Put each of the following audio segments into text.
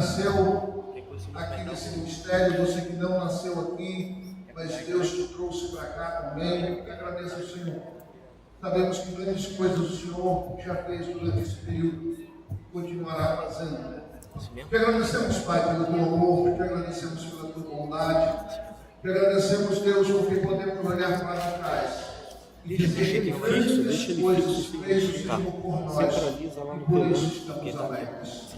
nasceu aqui nesse ministério, você que não nasceu aqui, mas Deus te trouxe para cá também. Eu agradeço ao Senhor. Sabemos que grandes coisas o Senhor já fez durante esse período e continuará fazendo. Te agradecemos, Pai, pelo teu amor, te agradecemos pela tua bondade, te agradecemos, Deus, porque podemos olhar para trás e dizer que grandes coisas fez o Senhor por nós, e por isso estamos alegres.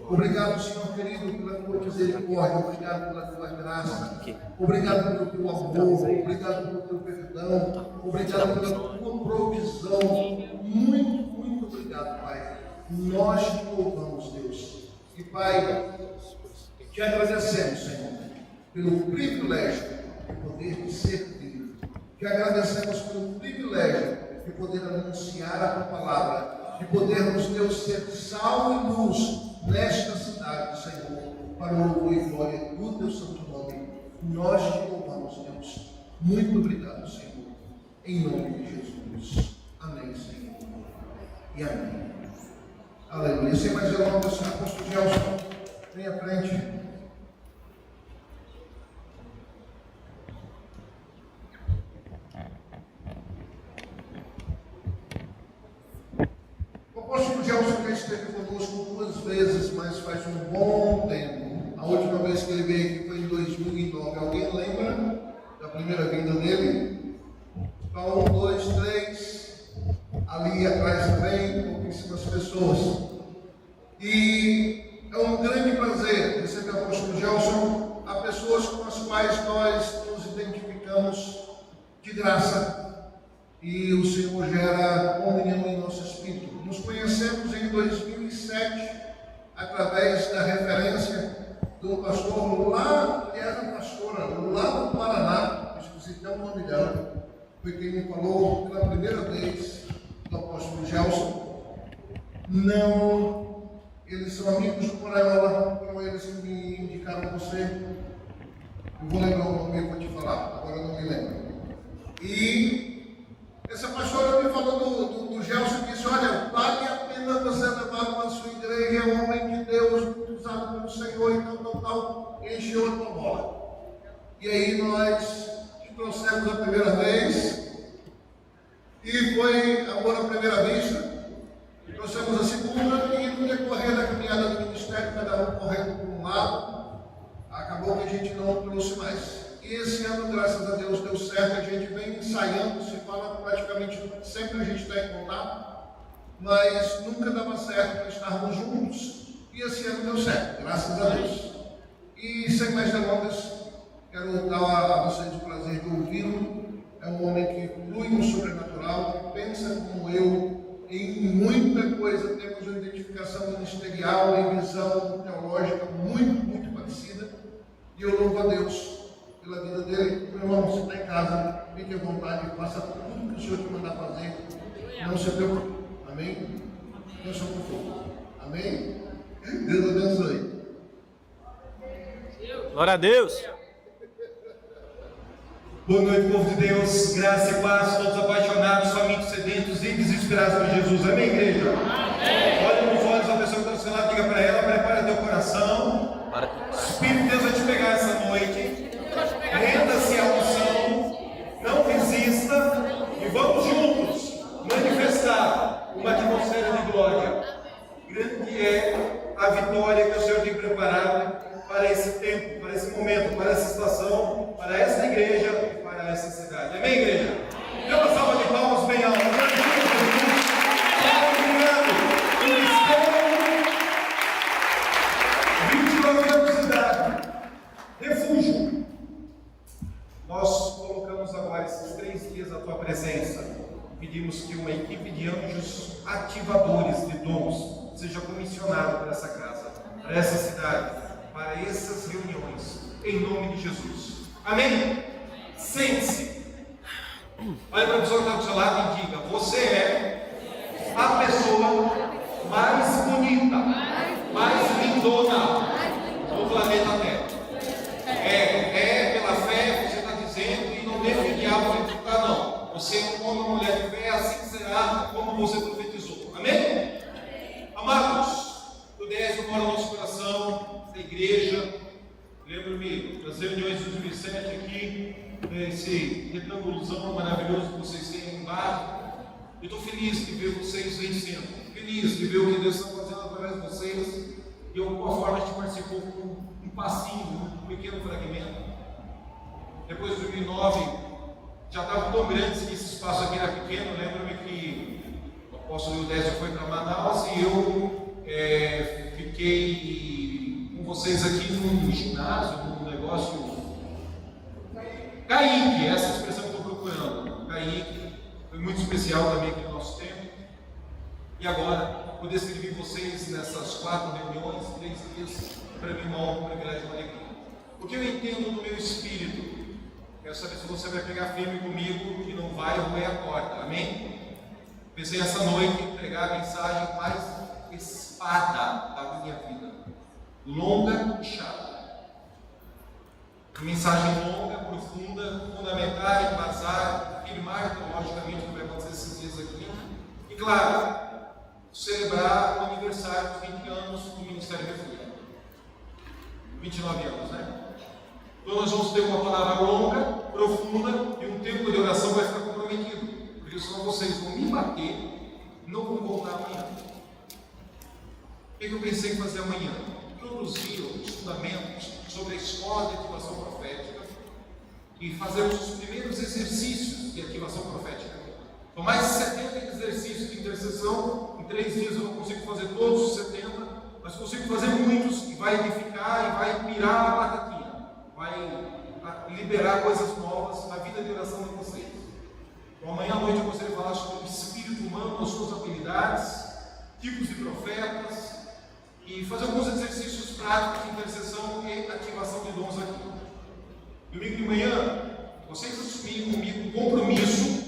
Obrigado, Senhor querido, pela tua misericórdia, obrigado pela tua graça, obrigado pelo teu amor, obrigado pelo teu perdão, obrigado pela tua provisão. Muito obrigado, Pai. Nós te louvamos, Deus. E, Pai, te agradecemos, Senhor, pelo privilégio de poder te servir. Te agradecemos pelo privilégio de poder anunciar a tua palavra, de podermos, Deus, ser sal e luz nesta cidade, Senhor, para o louvor e glória do teu santo nome. Nós te louvamos, Deus. Muito obrigado, Senhor. Em nome de Jesus. Amém, Senhor. E amém. Aleluia. Sem mais delongas, apóstolo Gelson, vem à frente. O apóstolo Gelson já esteve conosco 2 vezes, mas faz um bom tempo. A última vez que ele veio aqui foi em 2009. Alguém lembra da primeira vinda dele? 1, 2, 3. Ali atrás também, pouquíssimas pessoas. E é um grande prazer receber o apóstolo Gelson. Há pessoas com as quais nós nos identificamos de graça. E o Senhor gera comunhão em nosso espírito. Nos conhecemos em 2007, através da referência do pastor lá, que era pastora lá do Paraná, esqueci até o nome dela, foi quem me falou pela primeira vez do apóstolo Gelson. Não, eles são amigos do Coraiola, foram eles que me indicaram você. Eu vou lembrar o nome, eu vou te falar, agora eu não me lembro. E essa pastora me falou do Gelson e disse: olha, vale a pena você levar para a sua igreja, é um homem de Deus, muito usado pelo Senhor, e tal, encheu a tua bola. E aí nós te trouxemos a primeira vez, e foi amor à primeira vista. Trouxemos a segunda, e no decorrer da caminhada do ministério, cada um correndo por um lado, acabou que a gente não trouxe mais. E esse ano, graças a Deus, deu certo. A gente vem ensaiando, se fala praticamente sempre, a gente está em contato, mas nunca dava certo para estarmos juntos. E esse ano deu certo, graças a Deus. E sem mais delongas, quero dar a vocês o prazer de ouvi-lo. É um homem que flui no sobrenatural, que pensa como eu, em muita coisa. Temos uma identificação ministerial e visão teológica muito parecida. E eu louvo a Deus pela vida dele. Meu irmão, você está em casa, fique à vontade, faça tudo que o Senhor te mandar fazer. Não se preocupe. Amém? Deus por favor. Amém? Deus abençoe. Glória a Deus. Boa noite, povo de Deus. Graça e paz, todos apaixonados, famintos, sedentos e desesperados por Jesus. Amém, igreja? Amém. Olha nos olhos da pessoa que está do seu lado, diga para ela: prepara teu coração. O Espírito de Deus vai te pegar essa noite. Renda-se à unção, não resista, e vamos juntos manifestar uma atmosfera de glória. Grande é a vitória que o Senhor tem preparado para esse tempo, para esse momento, para essa situação, para essa igreja e para essa cidade. Amém, igreja? Dê uma salva de palmas bem alta. Obrigado. Ministério 29 anos de idade. Refúgio. Nós colocamos agora esses 3 dias à tua presença. Pedimos que uma equipe de anjos ativadores de dons seja comissionada para essa casa, para essa cidade, para essas reuniões, em nome de Jesus. Amém? Sente-se. Olha para a pessoa que está do seu lado e diga: você é a pessoa mais bonita, mais lindona do planeta Terra. É pela fé, você está dizendo, e não deixe o diabo acreditar, não. Você é um homem ou mulher de fé, assim será como você profetizou. Amém? Amados, o 10 mora no nosso coração. igreja. Lembro-me das reuniões de 2007 aqui, esse retângulozão maravilhoso que vocês têm aí embaixo. Eu estou feliz de ver vocês vencendo, feliz de ver o que Deus está fazendo através de vocês. E de alguma forma a gente participou com um passinho, um pequeno fragmento. Depois de 2009, já estava tão grande que esse espaço aqui era pequeno. Lembro-me que o apóstolo Eudésio foi para Manaus e eu fiquei com vocês aqui num ginásio, num negócio. Kaique, essa expressão que eu estou procurando. Kaique, foi muito especial também aqui no nosso tempo. E agora, poder servir vocês nessas 4 reuniões, 3 dias, para mim é um privilégio e uma alegria. O que eu entendo no meu espírito, quero saber se você vai pegar firme comigo e não vai roer a corda, amém? Pensei essa noite em pregar a mensagem mais espada da minha vida, longa e chata. Mensagem longa, profunda, fundamentar, embasar, afirmar teologicamente o que vai acontecer esses dias aqui. E claro, celebrar o aniversário dos 20 anos do Ministério Refúgio. 29 anos, né? Então nós vamos ter uma palavra longa, profunda, e um tempo de oração vai ficar comprometido. Porque senão vocês vão me bater e não vão voltar amanhã. O que eu pensei em fazer amanhã? Introduzir os fundamentos sobre a escola de ativação profética e fazermos os primeiros exercícios de ativação profética. São mais de 70 exercícios de intercessão. Em 3 dias eu não consigo fazer todos os 70, mas consigo fazer muitos, e vai edificar e vai pirar a batatinha, vai liberar coisas novas na vida de oração de vocês. Então, amanhã à noite eu gostaria de falar sobre o espírito humano, as suas habilidades, tipos de profetas, e fazer alguns exercícios práticos de intercessão e ativação de dons aqui. Domingo de manhã, vocês assumirem comigo um compromisso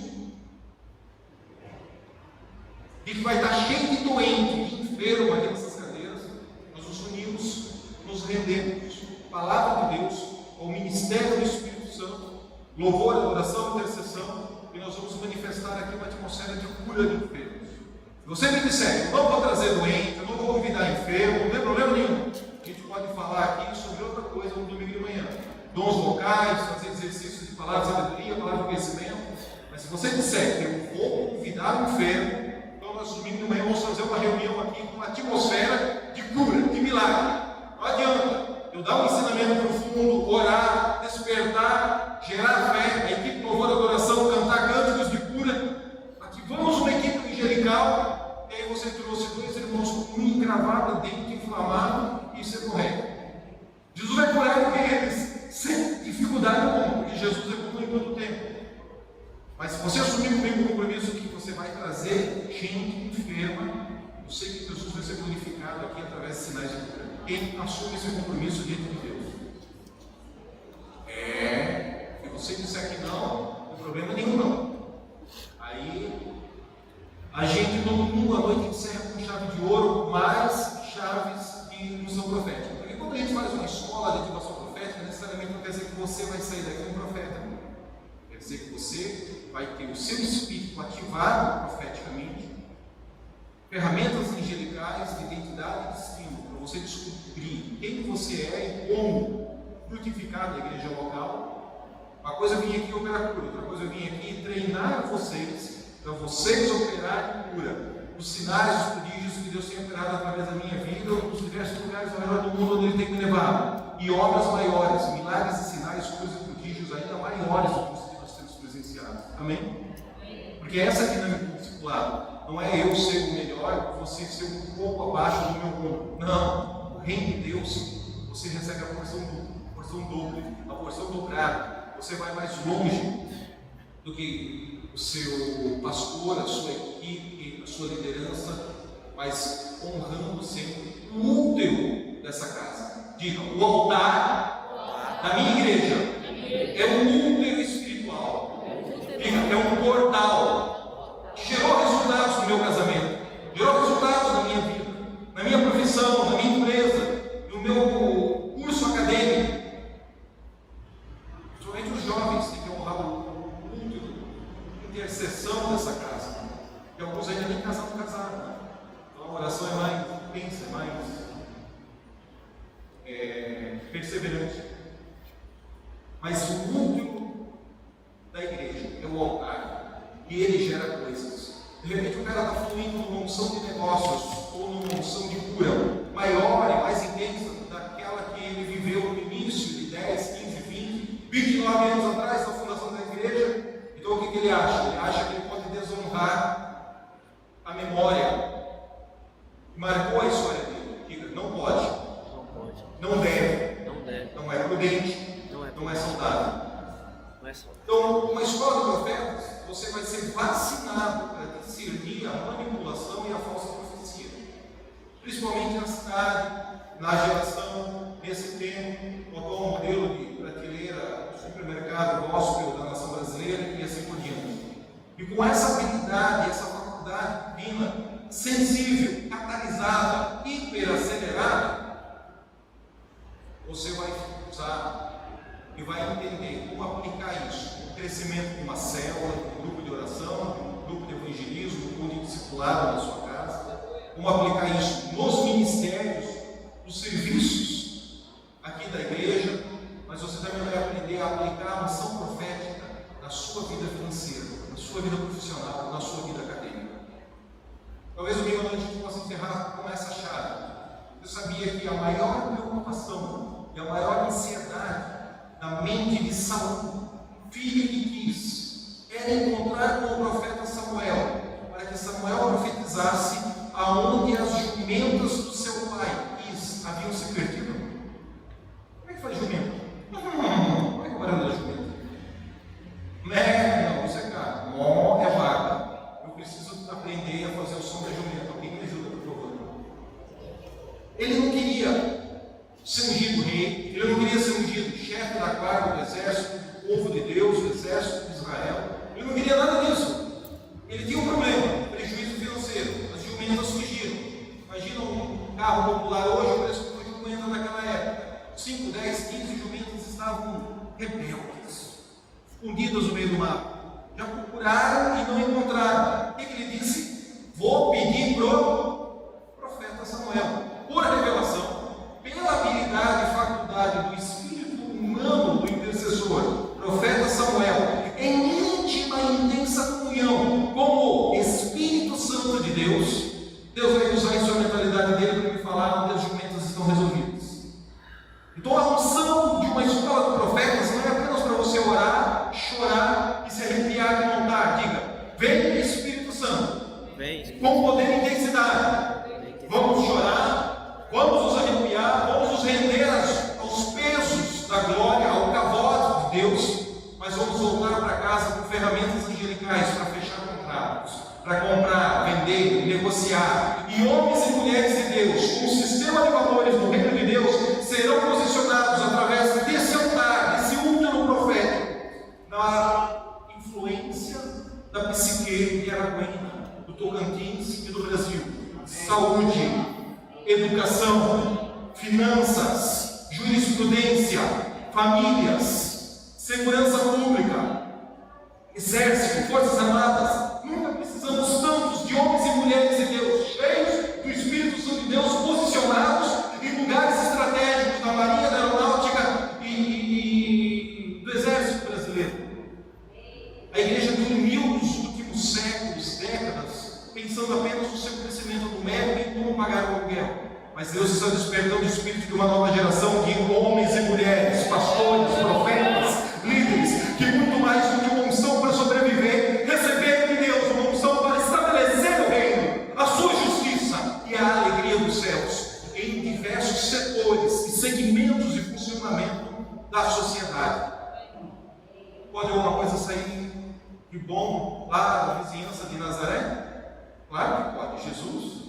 de que vai estar cheio de doente, de enfermo aqui nessas cadeiras. Nós nos unimos, nos rendemos à palavra de Deus, ao ministério do Espírito Santo, louvor, adoração, intercessão, e nós vamos manifestar aqui uma atmosfera de cura de enfermos. Se você me disser, eu não vou trazer doente, eu não vou convidar enfermo, não tem problema nenhum. A gente pode falar aqui sobre outra coisa no domingo de manhã. Dons vocais, fazer exercícios de palavra de sabedoria, palavra de conhecimento. Mas se você disser que eu vou convidar um enfermo, então nós domingo de manhã vamos fazer uma reunião aqui com uma atmosfera de cura, de milagre. Não adianta eu dar um ensinamento profundo, orar, despertar, gerar fé, a equipe de louvor e adoração, cantar cânticos de cura. Ativamos uma equipe angelical. E aí você trouxe 2 irmãos com unha encravada, dente inflamado, e isso é correto. Jesus vai curar eles sem dificuldade nenhuma, porque Jesus é bom em todo o tempo. Mas se você assumir comigo o compromisso que você vai trazer gente enferma, eu sei que Jesus vai ser glorificado aqui através de sinais de cura. Quem assume esse compromisso diante de Deus? Se você disser que não tem problema nenhum não. Aí a gente no domingo à noite encerra com chave de ouro, mais chaves de unção profética. Porque quando a gente faz uma escola de ativação profética, necessariamente não quer dizer que você vai sair daqui um profeta. Quer dizer que você vai ter o seu espírito ativado profeticamente, ferramentas angelicais de identidade e destino, para você descobrir quem você é e como frutificar na igreja local. Uma coisa eu vim aqui operar cura, outra coisa eu vim aqui treinar vocês, para vocês operarem cura, os sinais, os prodígios que Deus tem operado através da minha vida, nos diversos lugares ao redor do mundo onde Ele tem me levado, e obras maiores, milagres e sinais, coisas e prodígios ainda maiores do que nós temos presenciado. Amém? Porque essa dinâmica do discipulado não é eu ser o melhor, você ser um pouco abaixo do meu mundo. Não, o reino de Deus, você recebe a porção dobra, a porção dobrada. Você vai mais longe do que o seu pastor, a sua equipe, a sua liderança, mas honrando sempre o útero dessa casa. Diga, o altar da minha igreja é um útero espiritual. Diga, é um portal que gerou resultados no meu casamento, gerou resultados na minha vida, na minha profissão, na minha empresa, no meu curso acadêmico. Somente os jovens têm que honrar o útero, a intercessão dessa casa. E alguns ainda nem casaram. Então a oração é mais intensa, é mais perseverante. Mas o núcleo da igreja é o altar, e ele gera coisas. De repente o cara está fluindo numa unção de negócios, ou numa unção de cura maior e mais intensa daquela que ele viveu no início de 10, 15, 20, 29 anos atrás, da fundação da igreja. Então o que ele acha? Ele acha que ele pode desonrar a memória que marcou a história dele. Diga, não pode, não deve, não é prudente, não é saudável. Então, uma escola de profetas, você vai ser vacinado para discernir a manipulação e a falsa profecia, principalmente na cidade, na geração, nesse tempo, o atual modelo de prateleira, supermercado gospel da nação brasileira e assim por diante. E com essa habilidade, essa faculdade divina, sensível, catalisada, hiperacelerada, você vai usar e vai entender como aplicar isso no crescimento de uma célula, de um grupo de oração, de um grupo de evangelismo, um de discipulado na sua casa, como aplicar isso nos ministérios, nos serviços aqui da igreja, mas você também vai aprender a aplicar a missão profética na sua vida financeira, na sua vida profissional, na sua vida acadêmica. Talvez o meu a gente possa encerrar com essa chave. Eu sabia que a maior preocupação e a maior ansiedade na mente de Saul, filho que quis, era encontrar com o profeta Samuel, para que Samuel profetizasse aonde as jumentas do seu pai quis haviam se perdido. Como é que faz jumento? Como é que é o barulho da jumenta? Não, isso é cara. Mó é vaga. Eu preciso aprender a fazer o som da jumenta. Alguém me ajuda, por favor. Ele não queria ser ungido rei, ele não queria ser ungido chefe da guarda do exército, do povo de Deus, do exército de Israel. Ele não queria nada disso. Ele tinha um problema, prejuízo financeiro. As jumentas fugiram. Imagina um carro popular hoje, parece que uma jumenta naquela época. 5, 10, 15 jumentas estavam rebeldes, escondidas no meio do mar. Já procuraram e não encontraram. O que ele disse? Vou pedir para o profeta Samuel, por revelação, pela habilidade e faculdade do espírito humano do intercessor, profeta Samuel, em íntima e intensa comunhão com o Espírito Santo de Deus, Deus vai usar isso a mentalidade dele para me falar onde as jumentas estão resolvidas. Então a unção de uma escola de profetas não é apenas para você orar, chorar e se arrepiar de vontade. Diga, vem Espírito Santo, com poder e intensidade. Vamos chorar, vamos nos arrepiar, vamos nos render aos pesos da glória, ao cavote de Deus, mas vamos voltar para casa com ferramentas angelicais para fechar contratos, para comprar, vender, negociar. E homens e mulheres de Deus, com o sistema de valores do reino de Deus, serão posicionados através desse altar, desse último profeta, na influência da psique de Araguaína, do Tocantins e do Brasil. Saúde, educação, finanças, jurisprudência, famílias, segurança pública, exército, forças armadas. Nunca precisamos tantos de homens e mulheres de Deus, cheios do Espírito Santo de Deus, posicionados em lugares estratégicos da Marinha, da Aeronáutica e do Exército brasileiro. A igreja dormiu nos últimos séculos, décadas, pensando apenas no seu crescimento numérico e como pagar o aluguel. Mas Deus está despertando o espírito de uma nova geração de homens e mulheres, pastores, profetas, líderes, que muito mais do que uma unção para sobreviver, receberam de Deus uma unção para estabelecer o reino, a sua justiça e a alegria dos céus, em diversos setores e segmentos de funcionamento da sociedade. Pode alguma coisa sair de bom lá da vizinhança de Nazaré? Claro que pode. Jesus,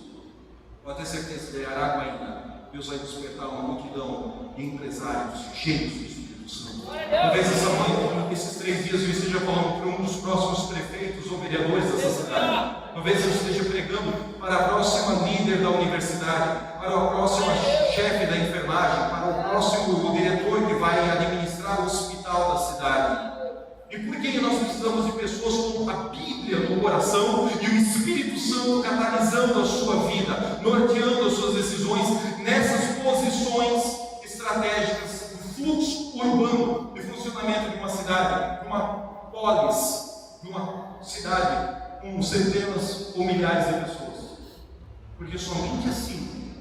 pode ter certeza, de Araguaína, Deus vai despertar uma multidão de empresários cheios do Espírito Santo. Talvez essa manhã, esses 3 dias, eu esteja falando para um dos próximos prefeitos ou vereadores dessa cidade. Talvez eu esteja pregando para a próxima líder da universidade, para a próxima chefe da enfermagem, para o próximo diretor que vai administrar o hospital da cidade. E por que nós precisamos de pessoas com a Bíblia no coração e o Espírito Santo catalisando a sua vida, norteando as suas decisões nessas posições estratégicas de cidade, numa polis, numa cidade com centenas ou milhares de pessoas. Porque somente assim,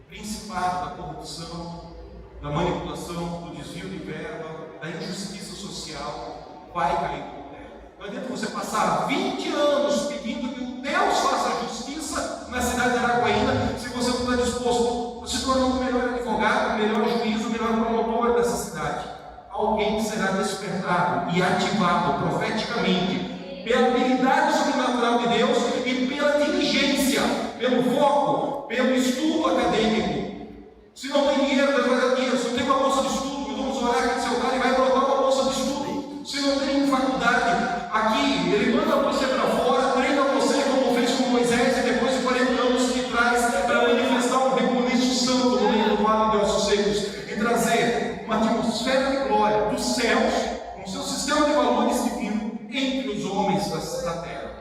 o principado da corrupção, da manipulação, do desvio de verba, da injustiça social, vai cair por terra. Não adianta você passar 20 anos pedindo que Deus faça justiça na cidade de Araguaína, se você não está disposto a se tornar o melhor advogado, o melhor juiz, o melhor promotor dessa cidade. Alguém será despertado e ativado profeticamente pela habilidade sobrenatural de Deus e pela diligência, pelo foco, pelo estudo acadêmico. Se não tem dinheiro, Deus vai dar dinheiro. Se não tem uma bolsa de estudo, vamos orar aqui no seu lugar e vai brotar uma bolsa de estudo. Se não tem faculdade, aqui ele manda você para fora, treina você como fez com Moisés, e depois de 40 anos te traz para manifestar um rebuliço santo no meio do vale de ossos secos e trazer uma atmosfera de glória dos céus, com seu sistema de valores divino, entre os homens da terra.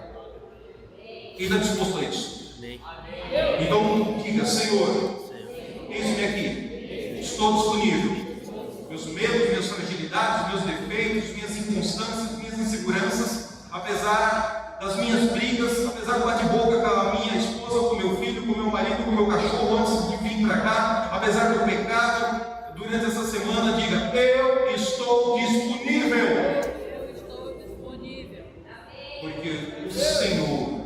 Quem está disposto a isso? Então diga: Senhor, eis-me aqui, estou disponível. Meus medos, minhas fragilidades, meus defeitos, minhas inconstâncias, minhas inseguranças, apesar das minhas brigas, apesar do bate-boca com a minha esposa, com meu filho, com meu marido, com meu cachorro antes de vir para cá, apesar do pecado, durante essa semana, diga: eu estou disponível. Porque o Senhor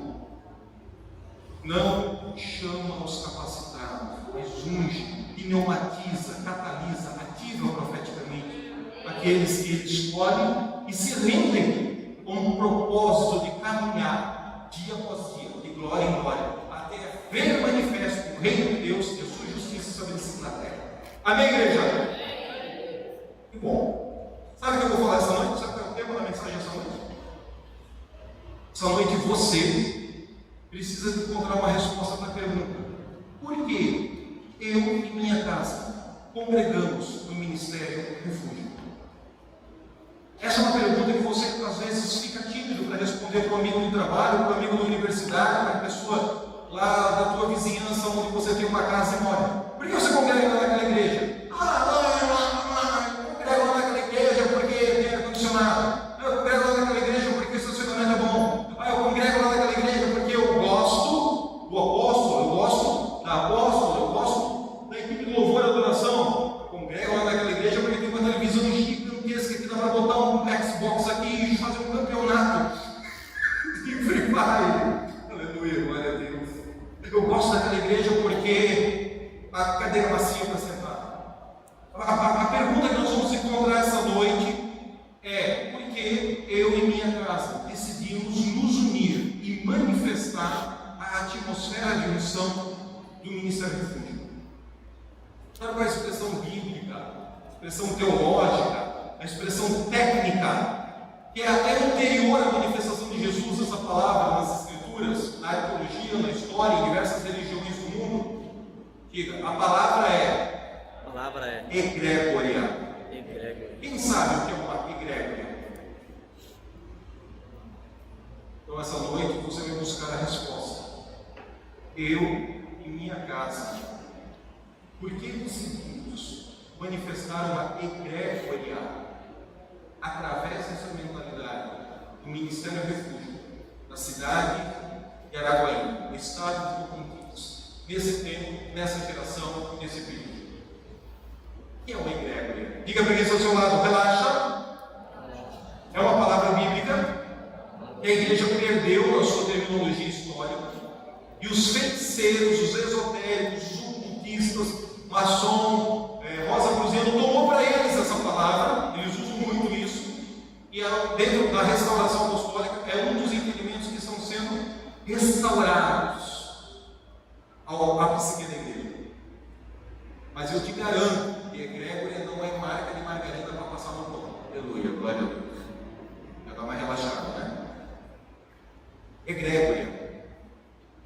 não chama os capacitados, mas unge, pneumatiza, catalisa, ativa profeticamente aqueles que ele escolhe e se rendem com um propósito de caminhar dia após dia, de glória em glória, até ver manifesto o reino de Deus e a sua justiça estabelecida na terra. Amém, igreja? Que bom. Sabe o que eu vou falar essa noite? Sabe qual é o tema da mensagem essa noite? Essa noite você precisa encontrar uma resposta para a pergunta: por que eu e minha casa congregamos no Ministério Refúgio? Essa é uma pergunta que você às vezes fica tímido para responder para um amigo de trabalho, para um amigo da universidade, para a pessoa lá da tua vizinhança onde você tem uma casa e mora. Por que você congrega naquela igreja? Eu congrego lá naquela igreja porque tem ar-condicionado. Eu congrego lá naquela igreja porque o estacionamento é bom. Eu congrego lá naquela igreja porque eu gosto do apóstolo, eu gosto da apóstola, eu gosto da equipe de louvor e adoração. Eu congrego lá naquela igreja porque tem uma televisão gigantesca que dá para botar um Xbox aqui e fazer um campeonato de Free Fire. Aleluia, glória a Deus. Eu gosto daquela igreja porque a cadeira macia para sentar. A pergunta que nós vamos encontrar essa noite é: por que eu e minha casa decidimos nos unir e manifestar a atmosfera de missão do Ministério Refúgio? Sabe qual é a expressão bíblica, a expressão teológica, a expressão técnica, que é até anterior à manifestação de Jesus, essa palavra nas Escrituras, na arqueologia, na história, em diversas religiões do mundo? Diga: a palavra é egrégora. Quem sabe o que é uma egrégora? Então essa noite você vai buscar a resposta. Eu e minha casa, por que decidimos manifestar uma egrégora através dessa mentalidade do Ministério Refúgio, da cidade de Araguaína, no estado de Tocantins, nesse tempo, nessa geração, nesse período? O que é uma egrégora? Diga para quem está ao seu lado: relaxa. É uma palavra bíblica que a igreja perdeu na sua terminologia histórica, e os feiticeiros, os esotéricos, os ocultistas, maçom, Rosa Cruzeiro, tomou para eles essa palavra. Eles usam muito isso, e dentro da restauração apostólica é um dos entendimentos que estão sendo restaurados à psique da igreja. Mas eu te garanto que egrégora não é marca de margarina para passar no pão. Aleluia, glória a Deus. Já está mais relaxado, né? Egrégora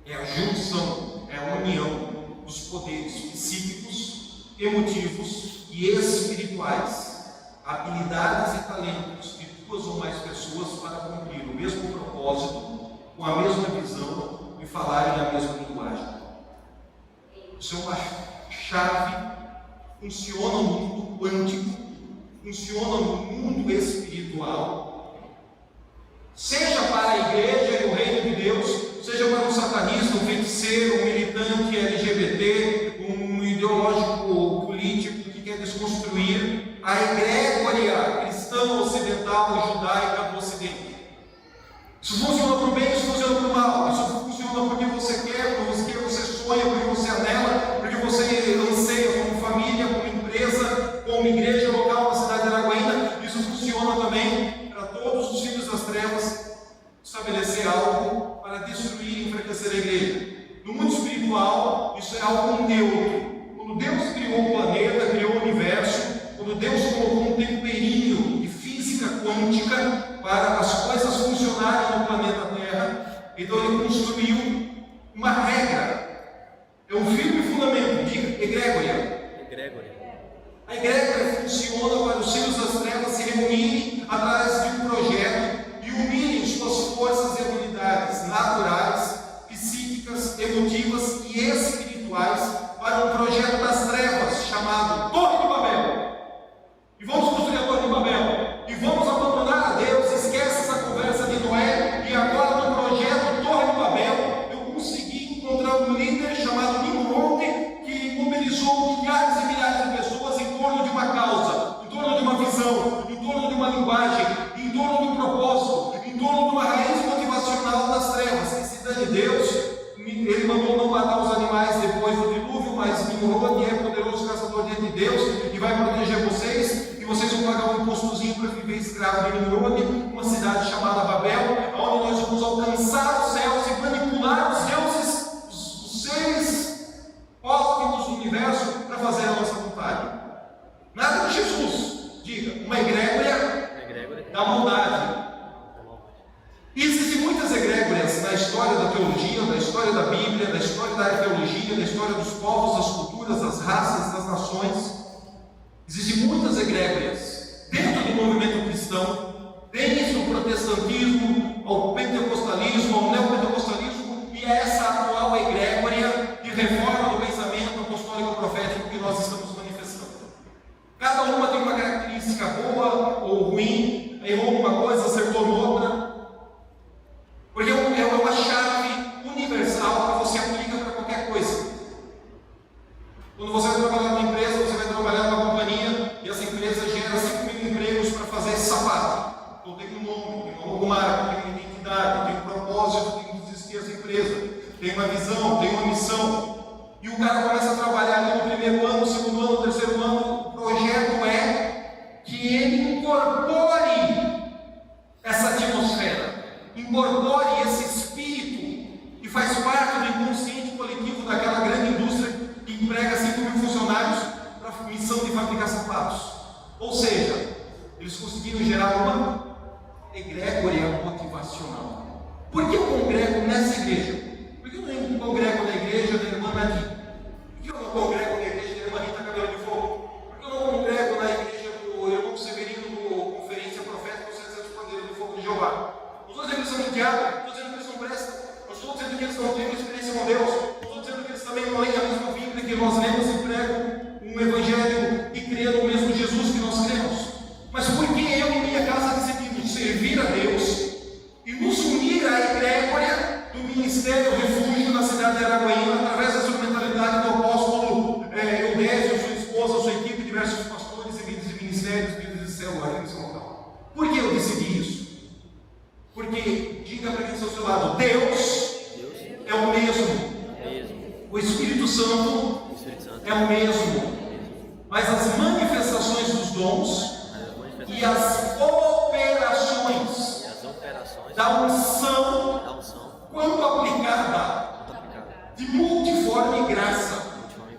é a junção, é a união dos poderes psíquicos, emotivos e espirituais, habilidades e talentos de duas ou mais pessoas para cumprir o mesmo propósito, com a mesma visão e falarem a mesma linguagem. Isso é uma chave, funciona no mundo quântico, funciona no mundo espiritual, seja para a igreja e o reino de Deus, seja para um satanista, um feiticeiro, um militante LGBT, um ideológico político que quer desconstruir a egrégora cristã ocidental, judaica do Ocidente. Isso funciona para o bem, isso funciona para o mal. Isso funciona porque você quer, porque você sonha, porque você anela, porque você anseia como família, como empresa, como igreja local na cidade de Araguaína. Isso funciona também para todos os filhos das trevas estabelecer algo para destruir e enfraquecer a igreja. No mundo espiritual, isso é algo neutro. Quando Deus criou o planeta, criou o universo, quando Deus colocou um temperinho de física quântica para as coisas funcionarem no planeta Terra, então Ele construiu uma regra. É um firme fundamento, diga, egrégora. A egrégora funciona para os filhos das trevas se reunirem através de um projeto e unirem suas forças e habilidades naturais, psíquicas, emotivas e espirituais para um projeto das trevas chamado Torre de Babel. E vamos construir a Torre de Babel. E vamos abandonar a Deus. Esquece essa conversa de Noé. E agora no projeto Torre de Babel, eu consegui encontrar um líder chamado Nimrod, que mobilizou milhares e milhares de pessoas em torno de uma causa, em torno de uma visão, em torno de uma linguagem, em torno de um propósito, em torno de uma raiz motivacional das trevas. Que se dane Deus. Ele mandou não matar os animais depois do dilúvio, mas Nimrod é poderoso caçador diante de Deus e vai proteger vocês, e vocês vão pagar um impostozinho para viver escravo de Nimrod, uma cidade chamada Babel, onde nós vamos alcançar os céus e manipular os deuses, os seres cósmicos do universo para fazer a nossa vontade. Nada de Jesus, diga, uma egrégora da maldade. Existem muitas egrégoras na história da teologia, na história da Bíblia, na história da arqueologia, na história dos povos, das culturas, das raças, das nações. Existem muitas egrégoras dentro do movimento cristão, desde o protestantismo ao pentecostalismo, ao neopentecostalismo, e é essa atual egrégora de reforma do pensamento apostólico profético que nós estamos manifestando. Cada uma tem uma característica boa ou ruim, errou uma coisa, acertou noutra. Porque é uma chave universal que você aplica para qualquer coisa. Quando você vai trabalhar numa empresa, você vai trabalhar numa companhia e essa empresa gera 5.000 empregos para fazer sapato. Então tem um nome, tem uma logomarca, tem uma identidade, tem um propósito, tem que existir essa empresa, tem uma visão, tem uma missão. E o cara começa a trabalhar ali no primeiro ano, no segundo ano, no terceiro ano. O projeto é que ele incorpore essa atmosfera, incorpore esse espírito e faz parte do inconsciente coletivo daquela grande indústria que emprega 5.000 funcionários para a missão de fabricar sapatos. Ou seja, eles conseguiram gerar uma egrégora motivacional. Por que eu congrego nessa igreja? Por que eu não congrego na igreja da irmã Nadir? Por que eu não congrego na igreja da irmã Rita Cabelo de Fogo? Por que eu não congrego na igreja do irmão Severino do Conferência Profética do 700 Pandeiros do Fogo de Jeová? Não estou dizendo que eles são mundiais, não estou dizendo que eles não prestam, não estou dizendo que eles não têm uma experiência com Deus, não estou dizendo que eles também não leem a mesma Bíblia que nós lemos e pregam um Evangelho e creem no mesmo Jesus que nós cremos. Mas porque eu e minha casa decidimos servir a Deus e nos unir à egrégora do Ministério Refúgio na cidade de Araguaína, através da instrumentalidade do apóstolo Eudésio, sua esposa, sua equipe, diversos pastores e líderes de ministérios, líderes de célula aqui nesse local. Por que eu decidi isso? Porque, diga para quem está ao seu lado, Deus é o mesmo. O Espírito Santo é o mesmo. Mas as manifestações dos dons e as operações da unção, quando aplicada, de multiforme graça,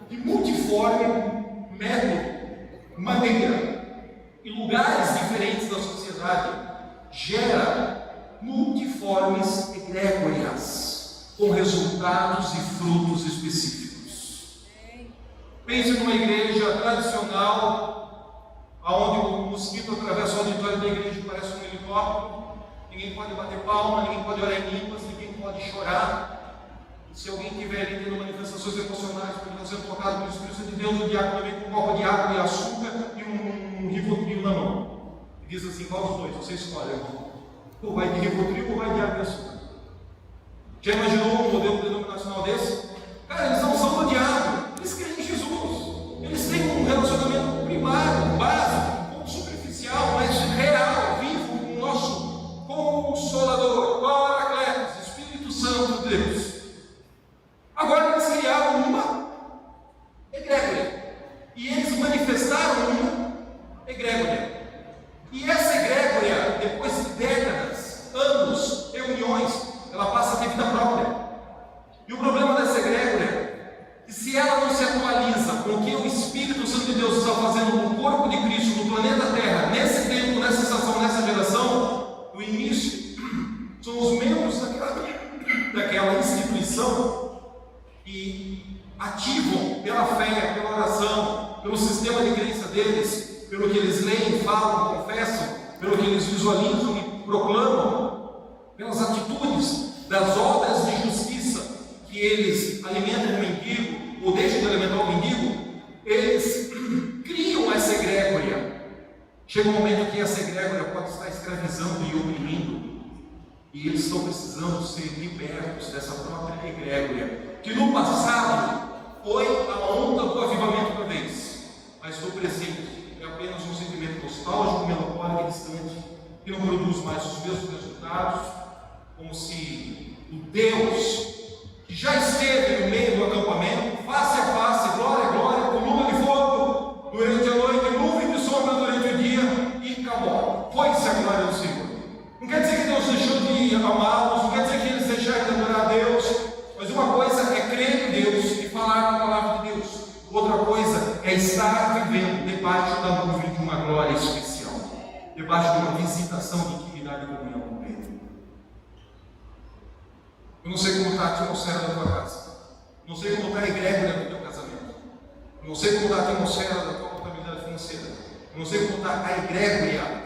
de multiforme método, maneira, em lugares diferentes da sociedade, gera multiformes egrégoras, com resultados e frutos específicos. Pense numa igreja tradicional, onde o mosquito atravessa o auditório da igreja e parece um helicóptero, ninguém pode bater palma, ninguém pode orar em línguas, ninguém pode chorar. E se alguém tiver ali tendo manifestações emocionais, porque está sendo tocado pelo Espírito de Deus, o diácono vem com um copo de água e açúcar e um um Rivotril na mão. E diz assim: qual dos dois? Você escolhe. Ou vai de Rivotril ou vai de água de açúcar? Já imaginou um modelo denominacional desse? Cara, eles não são do diabo, eles creem em Jesus. Eles têm um relacionamento primário, básico, um pouco superficial, mas real, vivo, com o nosso Consolador, Paracletos, Espírito Santo de Deus. Agora eles criaram uma egrégora. E eles manifestaram uma egrégora. E essa egrégora, depois de décadas, anos, reuniões, ela passa a ter vida própria. E o problema dessa egrégora é que, se ela não se atualiza com o que o Espírito Santo de Deus está fazendo no corpo de Cristo, no planeta Terra, nesse tempo, nessa estação, nessa geração, no início, são os membros daquela instituição que ativam pela fé, pela oração, pelo sistema de crença deles, pelo que eles leem, falam, confessam, pelo que eles visualizam e proclamam, pelas atitudes, das obras de justiça que eles alimentam o mendigo, ou deixam de alimentar o mendigo, eles criam essa egrégora. Chega um momento que essa egrégora pode estar escravizando e oprimindo, e eles estão precisando ser libertos dessa própria egrégora, que no passado foi a onda do avivamento da vez, mas no presente é apenas um sentimento nostálgico, melancólico e distante, que não produz mais os mesmos resultados, como se o Deus que já esteve no meio do acampamento, face a face, glória a glória, coluna de fogo durante a noite, nuvem de sombra durante o dia, e acabou. Foi-se a glória do Senhor. Não quer dizer que Deus deixou de amá-los, não quer dizer que eles deixaram de adorar a Deus, mas uma coisa é crer em Deus e falar a palavra de Deus, outra coisa é estar vivendo debaixo da nuvem de uma glória especial, debaixo de uma visitação de intimidade e comunhão com Ele. Eu não sei como está a atmosfera da tua casa, não sei como está a egrégora do teu casamento, não sei como está a atmosfera da tua contabilidade financeira, não sei como está a egrégora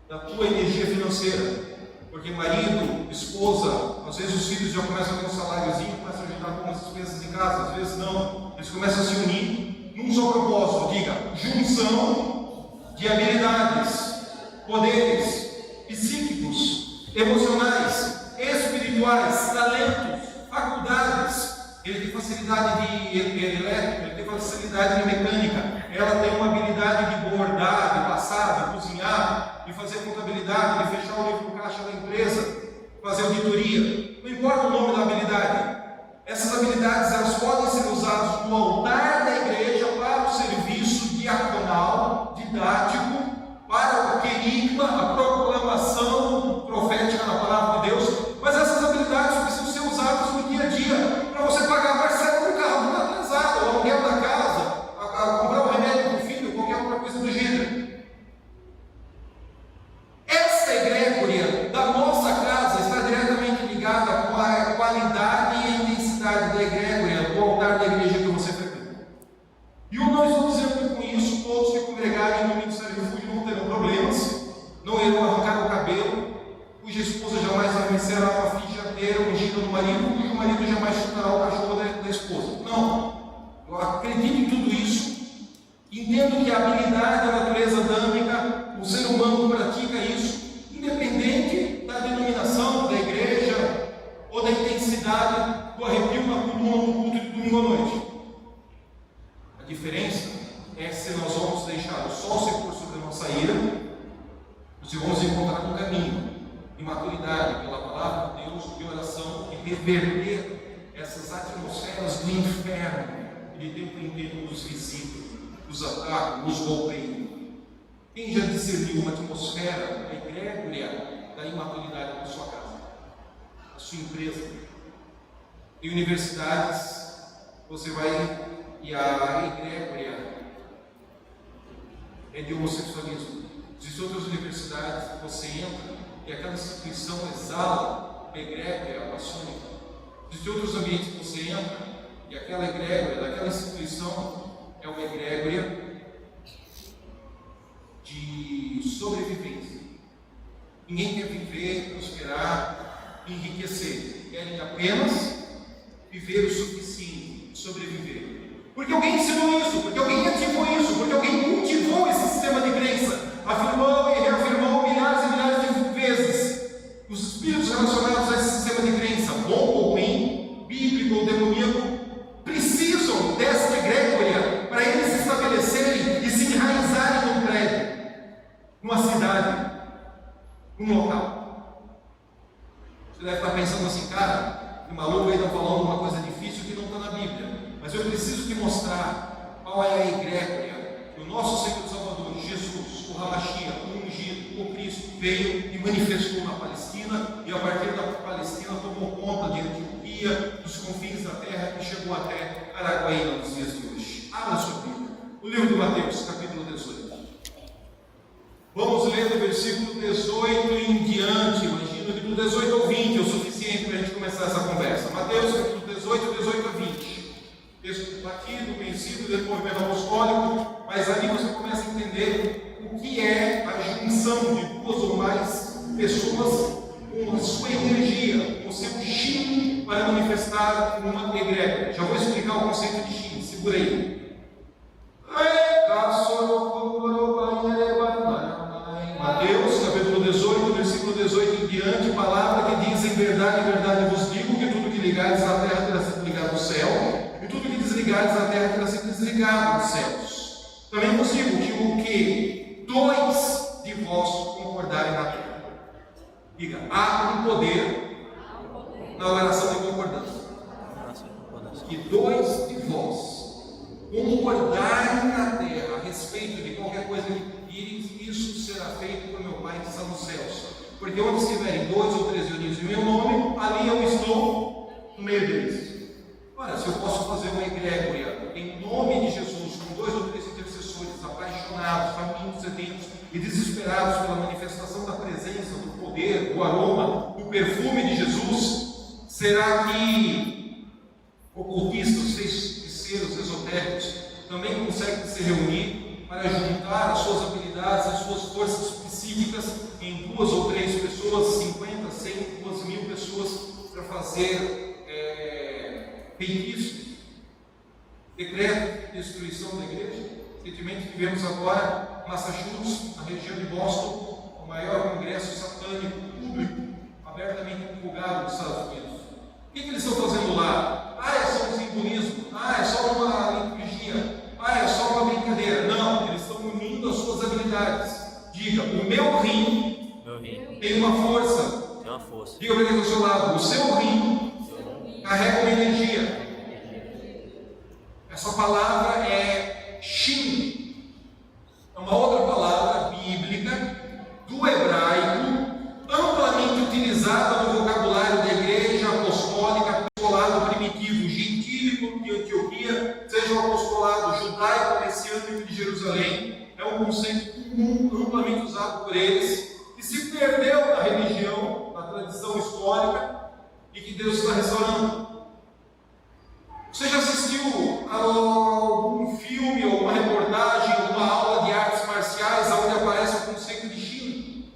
da tua energia financeira, porque marido, esposa, às vezes os filhos já começam a ter um saláriozinho, começam a ajudar algumas despesas em casa, às vezes não, eles começam a se unir num só propósito, diga, junção de habilidades, poderes psíquicos, emocionais, espirituais, talentos, faculdades. Ele tem facilidade de elétrica, ele tem facilidade de mecânica, ela tem uma habilidade de bordar, de passar, de cozinhar, de fazer contabilidade, de fechar o livro caixa da empresa, fazer auditoria. Não importa o nome da habilidade, essas habilidades elas podem ser usadas no altar da igreja para o serviço diaconal, didático, para o querigma, a proclamação profética da palavra de Deus, mas essas habilidades precisam ser usadas no dia a dia, para você pagar a parcela do carro que está atrasado, o aluguel da casa, a comprar o remédio para o filho, qualquer outra coisa do gênero. Essa egrégora da nossa casa está diretamente ligada com a qualidade e a intensidade da egrégora do altar da igreja que você frequenta. E eu não estou dizendo que com isso todos que congregarem no Ministério do Refúgio não terão problemas, não irão arrancar o cabelo, cuja esposa jamais arremessará uma frigideira ungida no marido, cujo marido jamais chutará o cachorro da esposa. Não. Eu acredito em tudo isso, entendo que a habilidade da natureza adâmica, o ser humano pratica isso, independente da denominação, da igreja, ou da intensidade do arrepio na coluna no culto de domingo à noite. A diferença é se nós vamos deixar o sol se pôr sobre a nossa ira, ou se vamos encontrar um caminho de maturidade pela palavra de Deus, de oração, e reverter essas atmosferas do inferno que de tempo em tempo nos visitam, nos atacam, nos golpeiam. Quem já discerniu uma atmosfera, a egrégora da imaturidade na sua casa, na sua empresa? Em universidades, você vai e a egrégora é de homossexualismo. Existem outras universidades que você entra e aquela instituição exala egrégora maçônica. Existem outros ambientes que você entra e aquela egrégora daquela instituição é uma egrégora de sobrevivência. Ninguém quer viver, prosperar, enriquecer. Querem apenas viver o suficiente, sobreviver. Porque alguém ensinou isso, porque alguém ativou isso, porque alguém cultivou esse sistema de crença, afirmou e reafirmou milhares e milhares de vezes. Os espíritos relacionados a esse sistema de crença, bom ou ruim, bíblico ou demoníaco, precisam desta egrégora para eles se estabelecerem e se enraizarem num prédio, numa cidade, num local. Você deve estar pensando assim, cara, o maluco aí está falando uma coisa difícil que não está na Bíblia. Mas eu preciso te mostrar qual é a egrégora que o nosso Senhor Salvador, Jesus, o Ramachia, o ungido, o Cristo, veio e manifestou na Palestina, e a partir da Palestina tomou conta de Antioquia, dos confins da terra, e chegou até Araguaína nos dias de hoje. Abra sua Bíblia, o livro de Mateus, capítulo 18. Vamos ler do versículo 18 em diante. Imagino que do 18 ao 20 é o suficiente para a gente começar essa conversa. Mateus, capítulo 18 a 20. Texto batido, conhecido, dentro do movimento apostólico, mas ali você começa a entender o que é a junção de duas ou mais pessoas com a sua energia, com o seu chi para manifestar uma egrégora. Já vou explicar o conceito de chi, segura aí. Mateus, capítulo 18, versículo 18 em diante, palavra que diz: em verdade vos digo que tudo que ligares na terra terá sido ligado no céu, e tudo que desligares na terra terá sido desligado nos céus. Também vos digo que o que dois de vós concordarem na terra. Diga, há um poder na oração de concordância. Que dois de vós concordarem na terra a respeito de qualquer coisa que pedires, isso será feito por meu Pai que está nos céus. Porque onde estiverem 2 ou 3 reunidos em meu nome, ali eu estou no meio deles. Ora, se eu posso fazer uma egrégora em nome de Jesus, com 2 ou 3 intercessores apaixonados, famintos, sedentos e desesperados pela manifestação da presença, do poder, do aroma, do perfume de Jesus, será que ocultistas, feiticeiros, esotéricos também conseguem se reunir para juntar as suas habilidades, as suas forças psíquicas em 2 ou 3 pessoas, 50, 100, 2.000 pessoas para fazer feitiços, decreto de destruição da igreja? Recentemente tivemos agora em Massachusetts, na região de Boston, o maior congresso satânico público, abertamente divulgado nos Estados Unidos. O que eles estão fazendo lá? É só um simbolismo? É só uma liturgia? É só uma brincadeira? Não, eles estão unindo as suas habilidades. Diga, o meu rim tem uma força. Diga para quem está ao seu lado, o seu rim carrega uma energia. Essa palavra é Shin. É uma outra palavra bíblica do hebraico, amplamente utilizada no vocabulário da igreja apostólica, apostolado primitivo gentílico de Antioquia, seja o apostolado judaico messiânico de Jerusalém. É um conceito comum, amplamente usado por eles, que se perdeu na religião, na tradição histórica, e que Deus está restaurando. Você já assistiu a algum filme ou uma reportagem, uma aula de artes marciais onde aparece o conceito de Shin?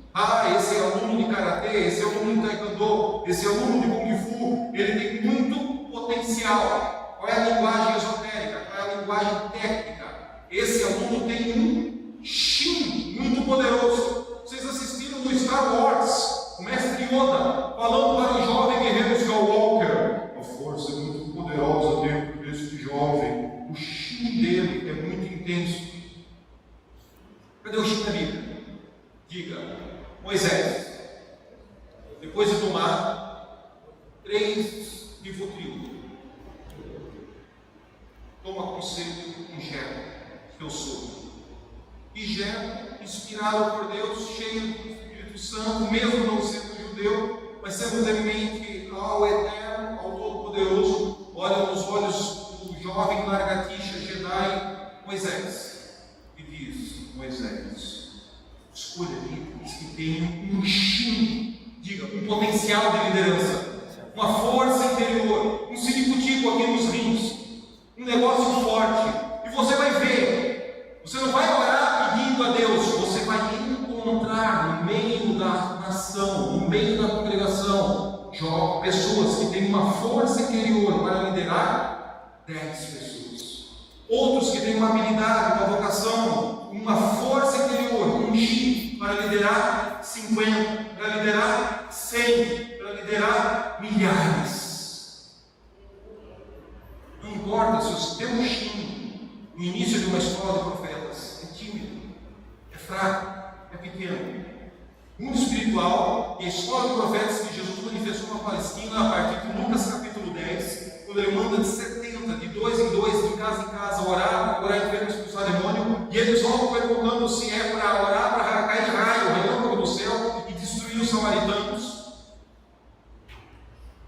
Esse é aluno de Karatê, esse é aluno de Taekwondo, esse é aluno de Kung Fu, ele tem muito potencial. Qual é a linguagem esotérica? Qual é a linguagem técnica? Esse aluno tem um Shin muito poderoso. Vocês assistiram no Star Wars, o mestre Yoda falando para o jovem guerreiro Skywalker: a força é muito poderosa dentro deste jovem, o Shin dele é muito intenso. Cadê o Shin da Bíblia? Diga, Moisés, depois de tomar 3 Rivotril, toma conselho com Gero, seu sogro. E Gero, inspirado por Deus, cheio do Espírito Santo, mesmo não sendo judeu, mas sendo temente ao Eterno, ao Todo-Poderoso, olha nos olhos do jovem largatixa Jedi Moisés e diz: Moisés, escolha líderes que tenham um Shin, diga, um potencial de liderança, uma força interior, um ciricutico aqui nos rins, um negócio forte. E você vai ver, você não vai orar pedindo a Deus, você vai encontrar no meio da nação, no meio da congregação, pessoas que têm uma força interior para liderar 10 pessoas. outros que têm uma habilidade, uma vocação, uma força interior, um chi para liderar 50, para liderar 100, para liderar milhares. Não importa se o teu chi no início de uma escola de profetas é tímido, é fraco, é pequeno. Mundo espiritual e a escola de profetas que Jesus manifestou na Palestina a partir de Lucas capítulo 10, quando ele manda de 70, de 2 em 2, de casa em casa, orar enfermos, expulsar demônio, e eles voltam perguntando se é para orar, para cair raio, relâmpago do céu e destruir os samaritanos.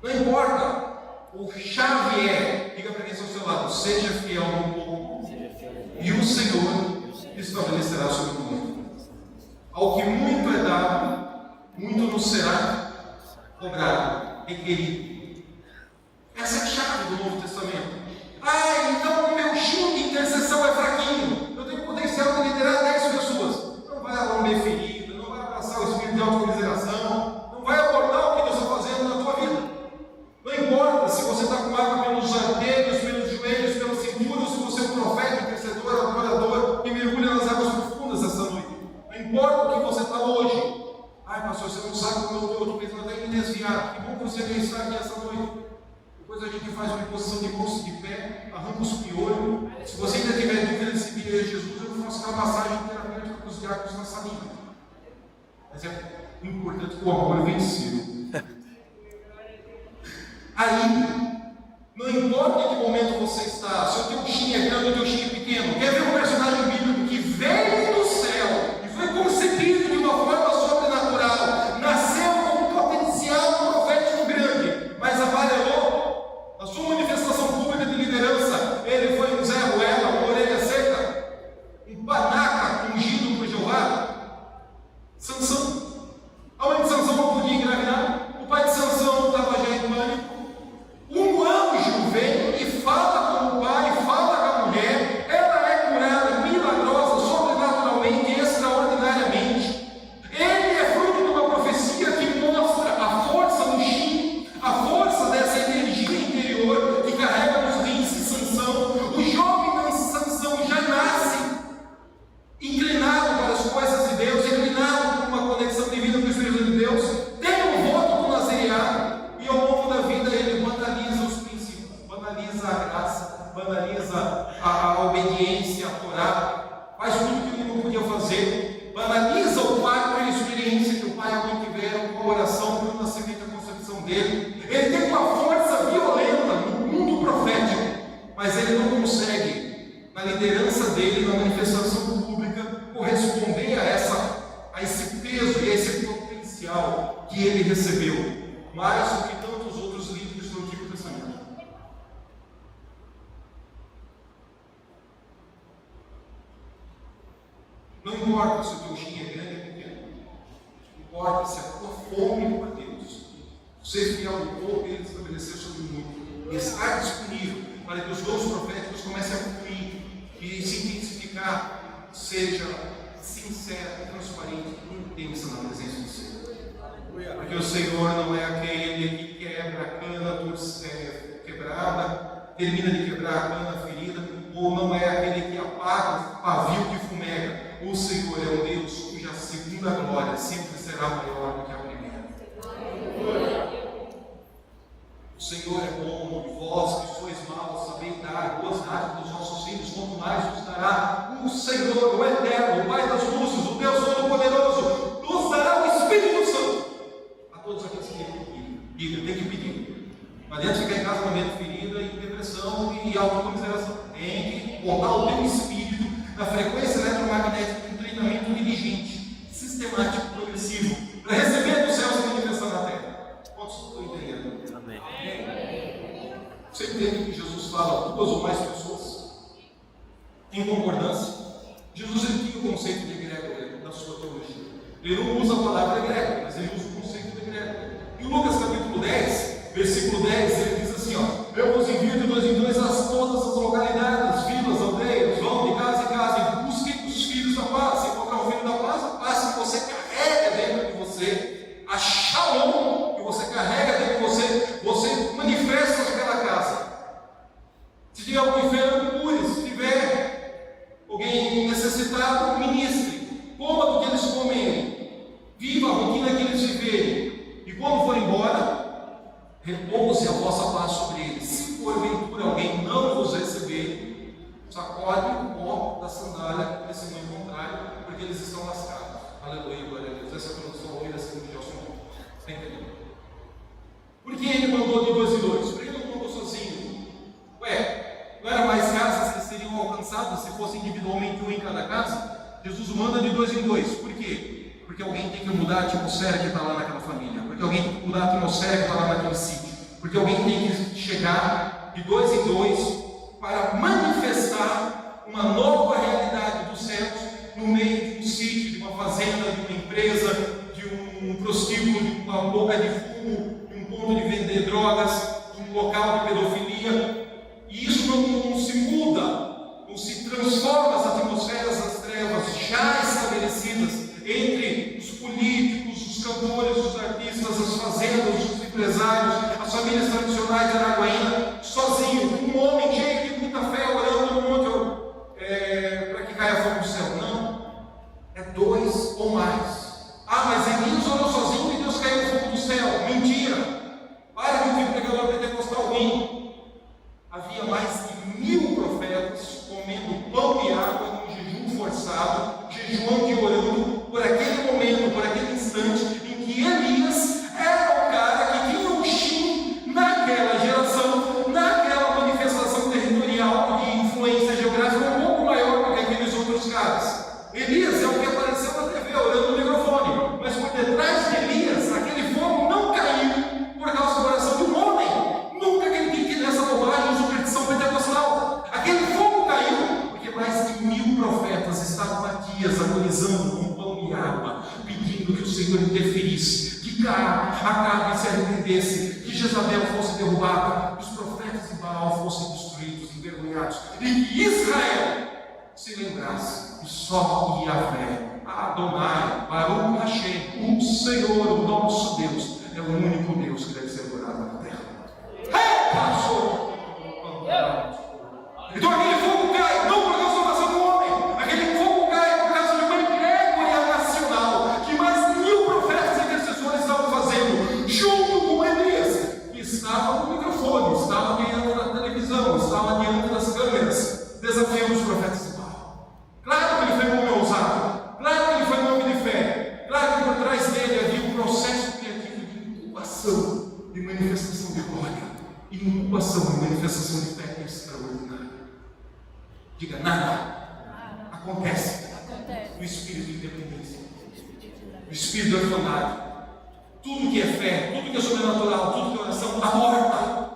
Não importa, o chave é, diga para quem está ao seu lado, seja fiel no pouco, e o Senhor estabelecerá sobre o mundo. Ao que muito é dado, muito nos será cobrado, requerido. Essa é a chave do Novo Testamento. Então o meu time de intercessão é fraquinho. Eu tenho potencial de liderar 10 pessoas. Não vai lamber ferida, não vai abraçar o espírito de autocomiseração, não vai abortar o que Deus está fazendo na tua vida. Não importa se você está com água pelos jardeiros, pelos joelhos, pela cintura, ou se você é um profeta, intercessor, adorador, que mergulha nas águas profundas essa noite. Não importa o que você está hoje. Pastor, você não sabe como eu estou pensando até em me desviar. Que bom que você veio estar aqui essa noite. Depois a gente faz uma posição de bolso de pé, arranca os piolhos. Se você ainda tiver dúvida de seguir a Jesus, eu faço aquela massagem terapêutica com os diáconos na salinha. Mas é importante que o amor venceu. Aí, não importa em que momento você está, se o teu chi é grande ou o teu chi é pequeno. Quer ver um personagem bíblico que veio do céu e foi concebido de uma forma sobrenatural, nasceu com um potencial profético grande, mas amarelou na sua manifestação pública de liderança? Ele foi um Zé Ruela, uma orelha seca, um panaca ungido por Jeová. Sansão. A mãe de Sansão não podia engravidar, o pai de Sansão estava já em pânico. Um anjo vem e fala com o pai, fala com a mulher, ela é curada milagrosa, sobrenaturalmente, extraordinariamente. Ele é fruto de uma profecia que mostra a força do chi, a força dessa energia interior que carrega nos rins de Sansão. O jovem Sansão já nasce inclinado para as coisas de Deus, inclinado por uma conexão divina com o Espírito de Deus, tem um voto do nazareado, e ao longo da vida ele banaliza os princípios, banaliza a graça, banaliza a obediência, a Torá, faz tudo que ele não podia fazer, banaliza o pacto e a experiência que o pai e a mãe tiveram com a oração pelo nascimento e a concepção dele. Ele tem uma força violenta no mundo profético, mas ele não consegue, na liderança dele, na manifestação pública, corresponder a esse peso e a esse potencial que ele recebeu, mais do que tantos outros líderes do Antigo Testamento. Não importa se o teu chi é grande ou pequeno, importa se a tua fome por Deus, ser fiel no pouco, ele estabelecer sobre o muito, e estar disponível para que os dons proféticos comecem a fluir e se intensificar, seja sincero, transparente e intensa na presença do Senhor. Porque o Senhor não é aquele que quebra a cana quebrada, termina de quebrar a cana ferida, ou não é aquele que apaga o pavio que fumega. O Senhor é um Deus cuja segunda glória sempre será maior do que a primeira. O Senhor é bom, e vós que sois maus, sabeis dar boas dádivas dos nossos filhos, quanto mais nos dará o Senhor, o Eterno, o Pai das luzes, o Deus Todo-Poderoso, nos dará o Espírito Santo a todos aqueles que pedirem. Diga, tem que pedir. Não adianta ficar em casa com medo, ferida e depressão e autocomiseração. Tem que botar o teu espírito na frequência eletromagnética de um treinamento diligente, sistemático, progressivo, para receber dos céus e manifestar na terra. Quantos estão entendendo? Amém. Você entende que Jesus fala duas ou mais pessoas em concordância? Jesus ele tinha o conceito de egrégora da sua teologia. Ele não usa a palavra egrégora, mas ele usa o conceito de egrégora. Em Lucas capítulo 10, versículo 10, ele diz assim: eu vos envio de 2 em 2 a todas as localidades, vilas, aldeias, vão de casa em casa e busquem os filhos da paz. Se encontrar o filho da paz, a paz que você carrega dentro de você, a shalom que você carrega dentro de você, você manifesta naquela casa. Se tiver algum enfermo, cure. Se tiver Jesus manda de 2 em 2. Por quê? Porque alguém tem que mudar a atmosfera que está lá naquela família. Porque alguém tem que mudar a atmosfera que está lá naquele sítio. Porque alguém tem que chegar de 2 em 2 para manifestar uma nova realidade dos céus no meio de um sítio, de uma fazenda, de uma empresa, de um prostíbulo, de uma boca de fumo, de um ponto de vender drogas, de um local de pedofilia. E isso não se muda, não se transforma as atmosferas das trevas já estabelecidas entre os políticos, os cantores, os artistas, as fazendas, os empresários, as famílias tradicionais de Araguaína, sozinho, um homem cheio de muita fé orando no monte para que caia fogo do céu. Não, é 2 ou mais. Ah, mas Elias orou sozinho e Deus caiu fogo do céu. Mentira! Para de ouvir pregador pentecostal ruim. Havia mais de 1000 profetas comendo pão e água num jejum forçado, jejuando e orando por aquele momento, por aquele instante em que Elias era o cara que tinha um chim naquela geração, naquela manifestação territorial e influência geográfica um pouco maior do que aqueles outros caras. Elias é o que apareceu na TV orando no microfone, mas por detrás de Elias, aquele fogo não caiu por causa do coração de um homem. Nunca acredite nessa bobagem, superstição pentecostal. Aquele fogo caiu porque mais de 1000 profetas estavam Matias agonizando com pão e água, pedindo que o Senhor interferisse, que Acabe se arrependesse, que Jezabel fosse derrubada, que os profetas de Baal fossem destruídos, envergonhados, e que Israel se lembrasse que só Yahvé, Adonai, Baruch Hashem, o Senhor, o nosso Deus, é o único Deus que deve ser adorado na terra. Então aquele fogo cai, não por causa da oração do homem, aquele fogo cai por causa de uma egrégora nacional que mais de 1000 profetas e intercessores estavam fazendo, junto com Elias, que estava no microfone, estava ganhando na televisão, estava diante das câmeras, desafiando os profetas de Baal. Claro que ele foi um homem ousado, claro que ele foi um homem de fé, claro que por trás dele havia um processo criativo de incubação, de manifestação de glória, e incubação e manifestação de fé extraordinária. Diga nada. Acontece. O espírito de independência, o espírito orfanato, tudo que é fé, tudo que é sobrenatural, tudo que é oração, aborta.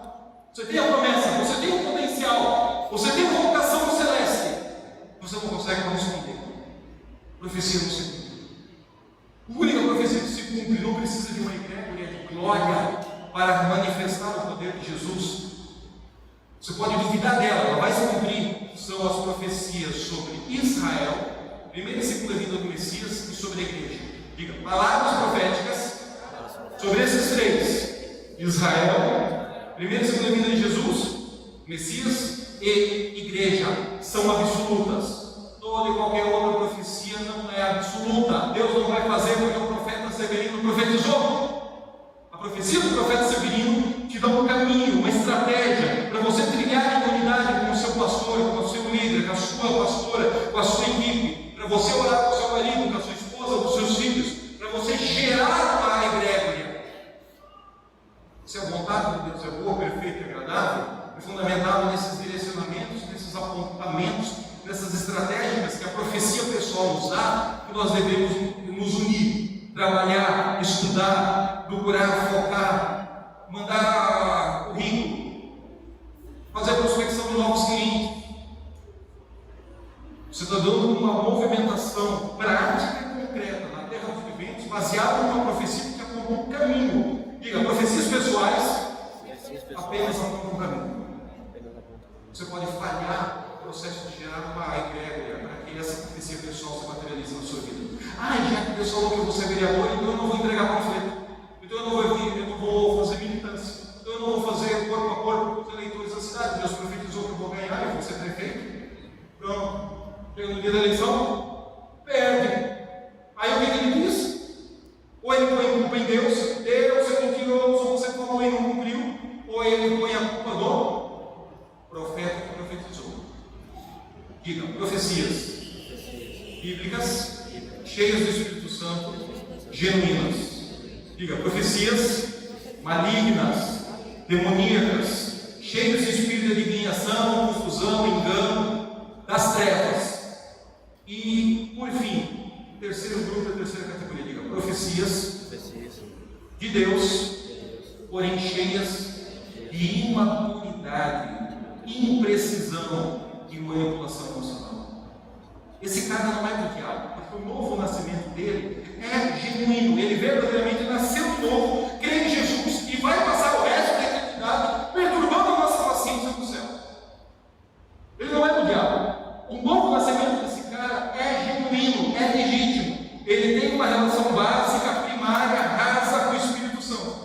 Você tem a promessa, você tem o potencial, você tem uma vocação celeste, você não consegue corresponder. Profecia não se cumpre. A única profecia que se cumpre não precisa de uma egrégora de glória para manifestar o poder de Jesus. Você pode duvidar dela, ela vai se cumprir. São as profecias sobre Israel, primeira e segunda vinda do Messias, e sobre a igreja. Diga, palavras proféticas sobre esses 3: Israel, primeira e segunda vinda de Jesus, Messias e igreja. São absolutas. Toda e qualquer outra profecia não é absoluta. Deus não vai fazer porque o profeta Severino profetizou. A profecia do profeta Severino te dá um caminho, uma estratégia para você trilhar em unidade com o seu pastor, com o seu líder, com a sua pastora, com a sua equipe, para você orar com o seu marido, com a sua esposa, com os seus filhos, para você gerar uma egrégora. Se a vontade de Deus é boa, perfeita e agradável, é fundamental nesses direcionamentos, nesses apontamentos, nessas estratégias que a profecia pessoal nos dá, que nós devemos nos unir, trabalhar, estudar, procurar, focar, mandar currículo, fazer a prospecção de novos clientes. Você está dando uma movimentação prática e concreta na terra dos viventes, baseada numa profecia que aponta um caminho. Diga, profecias pessoais apenas apontam um caminho. Você pode falhar no processo de gerar uma egrégora para que essa profecia pessoal se materialize na sua vida. Já que Deus falou que eu vou ser vereador, então eu não vou entregar panfleto, então eu não vou vir, eu não vou fazer militância, então eu não vou fazer corpo a corpo com os eleitores da cidade. Deus profetizou que eu vou ganhar, eu vou ser prefeito. Pronto, chega no dia da eleição, perde. Aí o que ele diz? Ou ele põe culpa em Deus, é mentiroso, ou você falou e não cumpriu, ou ele põe a culpa do profeta que profetizou. Diga, profecias bíblicas, cheias do Espírito Santo, genuínas. Diga, profecias malignas, demoníacas, cheias de espírito de adivinhação, confusão, engano, das trevas. E, por fim, imaturidade, imprecisão e manipulação emocional. Esse cara não é do diabo, porque o novo nascimento dele é genuíno, ele verdadeiramente nasceu de novo, crê em Jesus e vai passar o resto da eternidade perturbando a nossa paciência no céu. Ele não é do diabo. O novo nascimento desse cara é genuíno, é legítimo. Ele tem uma relação básica, primária, rasa com o Espírito Santo.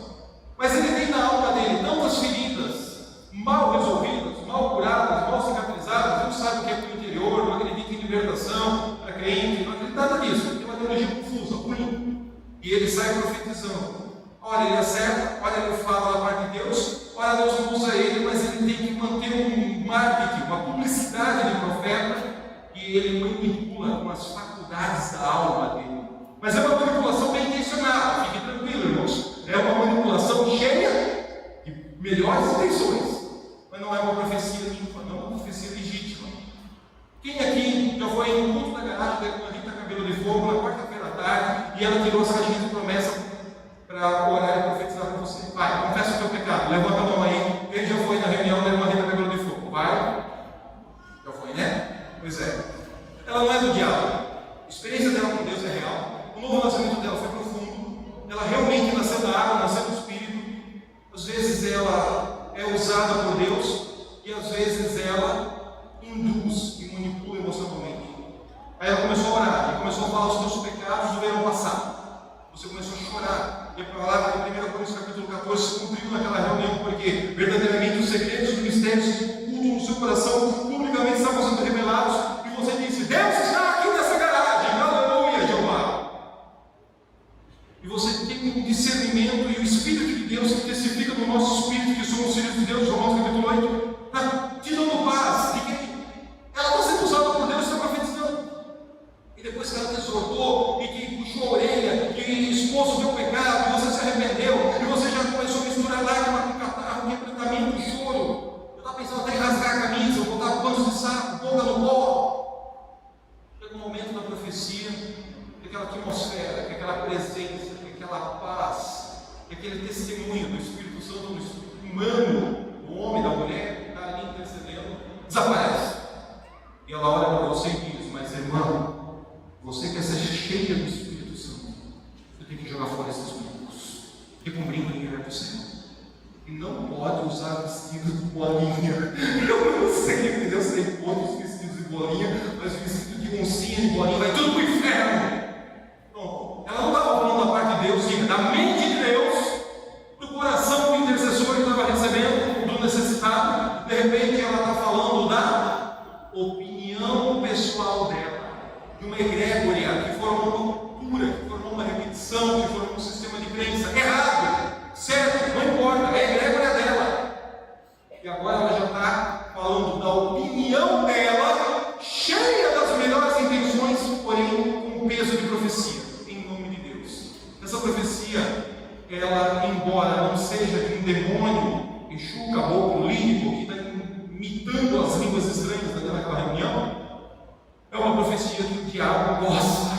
Mas ele tem na alma dele tantas feridas mal resolvidas, mal curadas, mal cicatrizadas, não sabe o que é para o interior, não acredita em libertação para crente, não acredita nada disso. Tem uma teologia confusa, ruim. E ele sai profetizando. Ora ele acerta, ora ele fala da parte de Deus, ora Deus não usa ele, mas ele tem que manter um marketing, uma publicidade de profeta, e ele manipula com as faculdades da alma dele. Mas é uma manipulação bem intencionada, fique tranquilo, irmãos. É uma manipulação cheia de melhores intenções, mas não é uma profecia limpa, não é uma profecia legítima. Quem aqui já foi em um culto da garagem da irmã Rita Cabelo de Fogo na quarta-feira à tarde e ela tirou as caixinhas de promessa para orar e profetizar com você? Vai, confessa o teu pecado, levanta a mão aí. Quem já foi na reunião da irmã Rita Cabelo de Fogo? Vai? Já foi, né? Pois é. Ela não é do diabo. A experiência dela com Deus é real. O novo nascimento dela foi profundo. Ela realmente nasceu da água, nasceu do Espírito. Às vezes ela é usada por Deus e às vezes ela induz e manipula emocionalmente. Aí ela começou a orar e começou a falar os seus pecados do verão passado. Você começou a chorar. E a palavra de 1 Coríntios capítulo 14 se cumpriu naquela reunião, porque verdadeiramente os segredos e mistérios que ocultam no seu coração publicamente estavam sendo revelados. E você disse: Deus está aqui nessa garagem, aleluia, Jeová. E você tem um discernimento e o Espírito de Deus que testifica no nosso espírito que somos filhos de Deus, Romanos capítulo 8, está te dando paz, de que ela está sendo usada por Deus e está profetizando. E depois que ela te exortou e que puxou a orelha, que expôs o teu pecado, e você se arrependeu, e você já começou a misturar lágrima com catarro, quebrantamento, choro. Eu estava pensando até em rasgar a camisa, botar panos de saco, boca no pó. Chega um momento da profecia, que aquela atmosfera, que aquela presença, que aquela paz, que aquele testemunho do Espírito Santo, do Espírito humano, do homem, da mulher, que está ali intercedendo, desaparece. E ela olha para você e diz: mas irmã, você quer ser cheia do Espírito Santo, você tem que jogar fora esses brincos, porque com brinco ninguém vai para o céu. E não pode usar vestidos de bolinha. Eu não sei, porque Deus tem poucos vestidos de bolinha, mas o vestido de oncinha de bolinha vai tudo para o inferno. Pronto. Ela não estava falando da parte de Deus, diga, da mente de Deus, do coração do intercessor que estava recebendo, do necessitado. De repente ela está falando da opinião pessoal dela, de uma egrégora que formou uma cultura, que formou uma repetição, que formou um sistema de crença errado, certo, não importa, é a egrégora dela. E agora ela já está falando da opinião dela, cheia das melhores intenções, porém com peso de profecia, em nome de Deus. Essa profecia, ela, embora não seja de um demônio, Exu, caboclo, lírico, que está imitando as línguas estranhas daquela reunião, é uma profecia que o diabo gosta,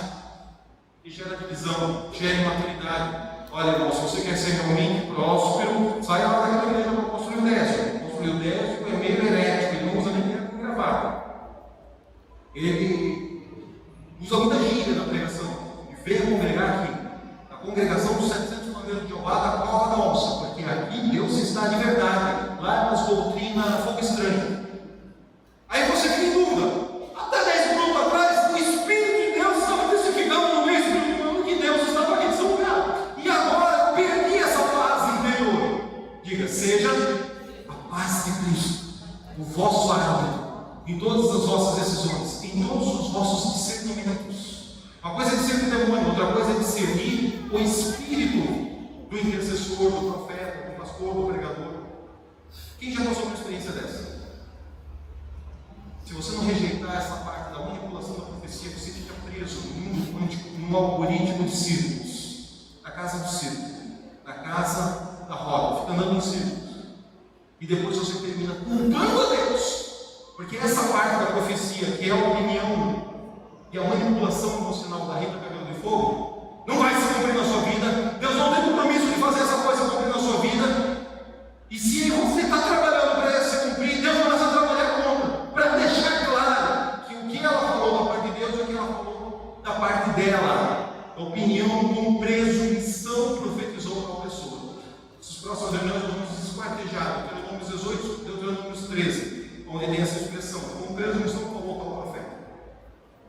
que gera divisão, gera imaturidade. Olha, irmão, se você quer ser realmente próspero, saia lá daquela igreja para construir o décimo. Construir o décimo é meio herético, ele não usa nem gravata. Ele usa muita gíria na pregação. E veio congregar aqui, na congregação dos 700 Cordeiros de Jeová, da cova da onça, porque aqui Deus está de verdade, lá nas doutrinas fogo estranho. Aí você fica em dúvida. Até 10 minutos atrás, o Espírito de Deus estava testificando no meu Espírito humano que Deus estava aqui nesse lugar. E agora eu perdi essa paz interior. Diga, seja a paz de Cristo, o vosso árbitro, em todas as vossas decisões, em todos os vossos discernimentos. Uma coisa é discernir o demônio, outra coisa é discernir o espírito do intercessor, do profeta, do pastor, do pregador. Quem já passou por uma experiência dessa? Se você não rejeitar essa parte da manipulação da profecia, você fica preso num algoritmo de círculos, na casa do círculo, na casa da roda, fica andando em círculos. E depois você termina culpando a Deus, porque essa parte da profecia, que é a opinião e a manipulação emocional da Rita Cabelo de Fogo, não vai se cumprir na sua vida. Deus não tem compromisso de fazer essa coisa cumprir na sua vida. E se você está trabalhando 13, onde tem essa expressão: com preso não estão falou para o profeta.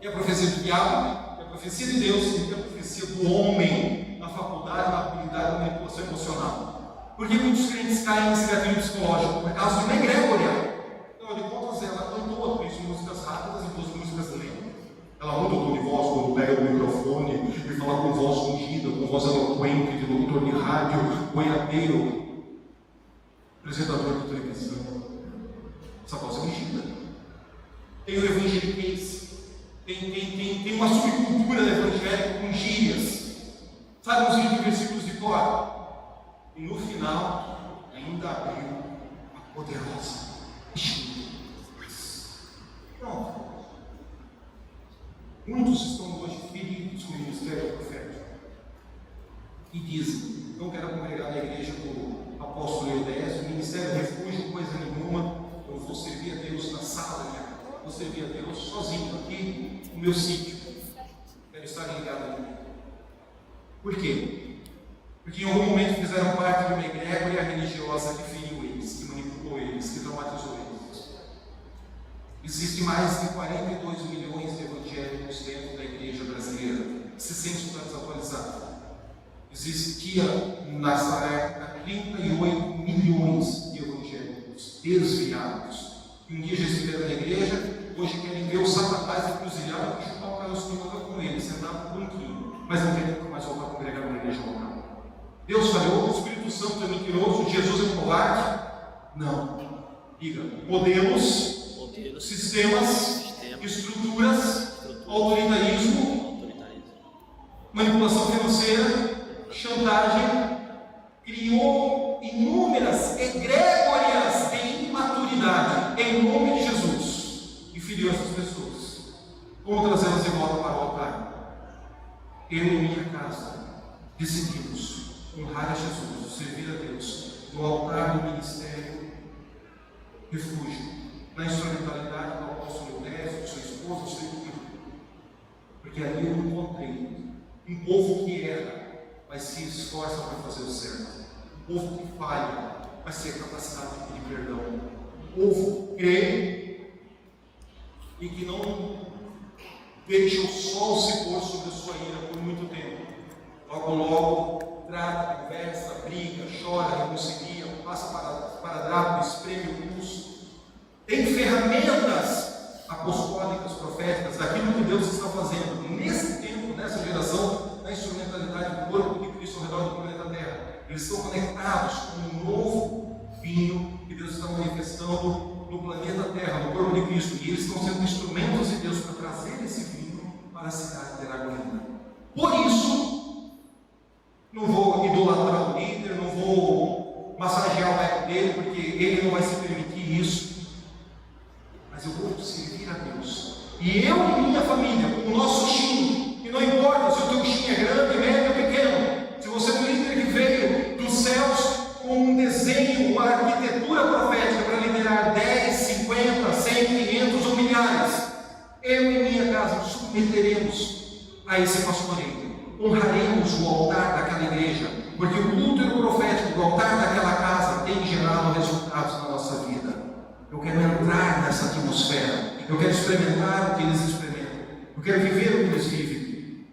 E a profecia do diabo, e a profecia de Deus, e a profecia do homem na faculdade, na habilidade da manipulação emocional. Por que muitos crentes caem nesse gatilho psicológico? Por causa de uma egrégora. Afinal de contas, ela cantou por isso músicas rápidas e duas músicas lentas. Ela muda o tom de voz quando pega o microfone e fala com voz ungida, com voz eloquente de locutor de rádio, boiadeiro, apresentador de televisão. Essa voz é ungida. Tem o evangeliquez, tem uma subcultura evangélica com gírias. Sabe uns 20 versículos de cor? E no final, ainda abriu a poderosa gíria. Pronto. Muitos estão hoje feridos com o ministério profético e dizem: não quero congregar na igreja do apóstolo Eudésio, ministério refúgio, coisa nenhuma, eu vou servir a Deus na sala, vou servir a Deus sozinho aqui no meu sítio, quero estar ligado a Ele. Por quê? Porque em algum momento fizeram parte de uma egrégora religiosa que feriu eles, que manipulou eles, que traumatizou eles. Existem mais de 42 milhões de evangélicos dentro da igreja brasileira. Esse censo está desatualizado. Existia nessa época 38 milhões de evangélicos desviados. Um dia já estiveram na igreja, hoje querem ver o satanás encruzilhado e chutar o cara com ele, sentado no banquinho, mas não querem nunca mais voltar a congregar na igreja local. Deus falhou, o Espírito Santo é mentiroso, Jesus é covarde? Não. Diga: modelos, sistemas, estruturas, autoritarismo, manipulação financeira, chantagem, criou inúmeras egrégoras de imaturidade em nome de Jesus e feriu essas pessoas. Como trazê-las de volta para o altar? Eu e minha casa decidimos honrar a Jesus, servir a Deus no altar do ministério refúgio, na instrumentalidade do apóstolo Eudésio, de sua esposa, do seu filho. Porque ali eu encontrei um povo que erra, mas se esforça para fazer o certo. Um povo que falha, mas tem a capacidade de pedir perdão. Um povo que crê e que não deixa o sol se pôr sobre a sua ira por muito tempo. Logo, logo, trata, conversa, briga, chora, reconcilia, passa para drapo, espreme o pulso. Tem ferramentas apostólicas, proféticas, daquilo que Deus está fazendo nesse tempo, nessa geração, na instrumentalidade do corpo de Cristo ao redor do planeta Terra. Eles estão conectados com um novo vinho que Deus está manifestando no planeta Terra, no corpo de Cristo, e eles estão sendo instrumentos de Deus para trazer esse vinho para a cidade de Araguaína. Por isso, não vou idolatrar o líder, não vou massagear o ego dele, porque ele não vai se permitir isso. Mas eu vou servir a Deus. E eu e minha família, com o nosso Shin, que não importa se o teu Shin é grande, médio ou pequeno, se você é um líder que veio dos céus com um desenho, uma arquitetura profética para liderar 10, 50, 100, 500 ou milhares, eu e minha casa nos submeteremos a esse pastoreio. Honraremos o altar daquela igreja, porque o útero profético do altar daquela casa tem gerado resultados na nossa vida. Eu quero entrar nessa atmosfera, eu quero experimentar o que eles experimentam, eu quero viver o que eles vivem.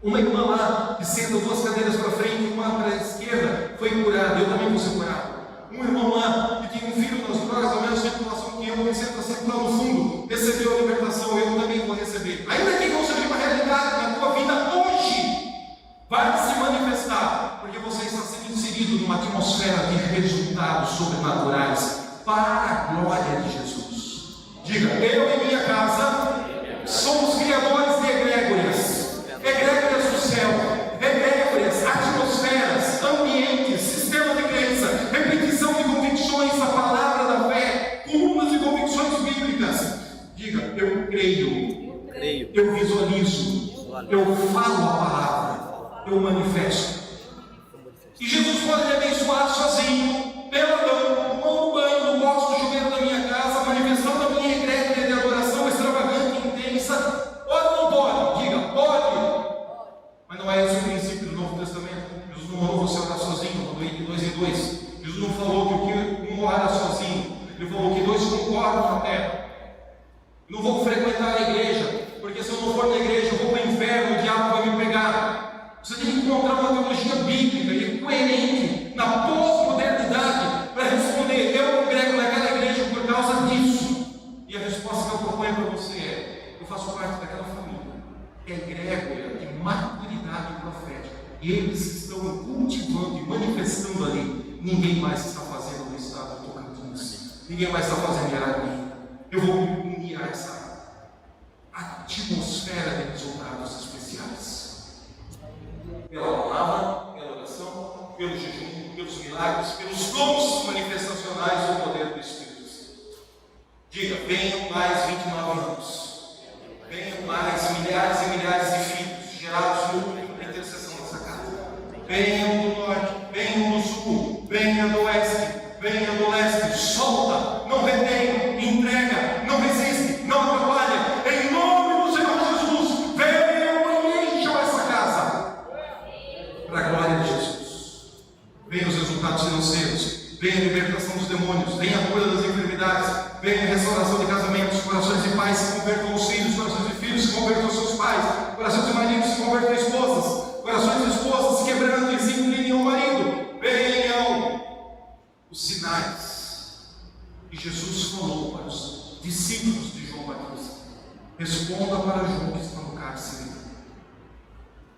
Uma irmã lá, que senta duas cadeiras para frente, uma para a esquerda, foi curada, eu também vou ser curado. Um irmão lá, que tinha um filho nas drogas, a mesma situação que eu, que senta sempre lá no fundo, recebeu a libertação, eu também vou receber. Ainda que não seja uma realidade na tua vida hoje, vai se manifestar, porque você está sendo inserido numa atmosfera de resultados sobrenaturais, para a glória de Jesus. Diga: eu e minha casa somos criadores de egrégoras, egrégoras do céu, egrégoras, atmosferas, ambientes, sistema de crença, repetição de convicções, a palavra da fé, colunas de convicções bíblicas. Diga: eu creio, eu visualizo, eu falo a palavra, eu manifesto. E Jesus pode me abençoar sozinho, peladão, tomando banho no box do chuveiro da minha casa, manifestando a minha egrégora de adoração extravagante e intensa. Pode ou não pode? Diga: pode. Mas não é esse o princípio do Novo Testamento. Jesus não mandou você orar sozinho, mandou ir de dois em dois. Jesus não falou que um orara sozinho, ele falou que Não vou frequentar a igreja, porque se eu não for na igreja eu vou para o inferno, o diabo vai me pegar. Você tem que encontrar uma teologia bíblica e coerente na pós-modernidade para responder: eu congrego naquela igreja por causa disso. E a resposta que eu proponho para você é: eu faço parte daquela família, egrégora de maturidade profética, e eles estão cultivando e manifestando ali. Ninguém mais está fazendo no estado do Tocantins, ninguém mais está fazendo em Araguari. Eu vou me unir a essa atmosfera de resultados especiais, pela palavra, pela oração, pelo jejum, pelos milagres, pelos dons manifestacionais do poder do Espírito Santo. Diga: venham mais 29 anos, venham mais milhares e milhares de filhos gerados no mundo da intercessão dessa casa. Venham do norte, venham do sul, venham do oeste, venham do leste. Solta, não retém, entrega, não resiste, não atrapalha. Em nome do Senhor Jesus, venham e encham essa casa para a glória de Jesus. Venham os resultados financeiros, venha a libertação dos demônios, venha a cura das enfermidades, venha a restauração de casamentos, corações de pais se convertam aos filhos, corações de filhos se convertam aos seus pais, corações de maridos se convertam a esposas, corações de esposas se quebrando e se inclinem ao marido. Venham os sinais que Jesus falou para os discípulos de João Batista: responda para João que está no cárcere.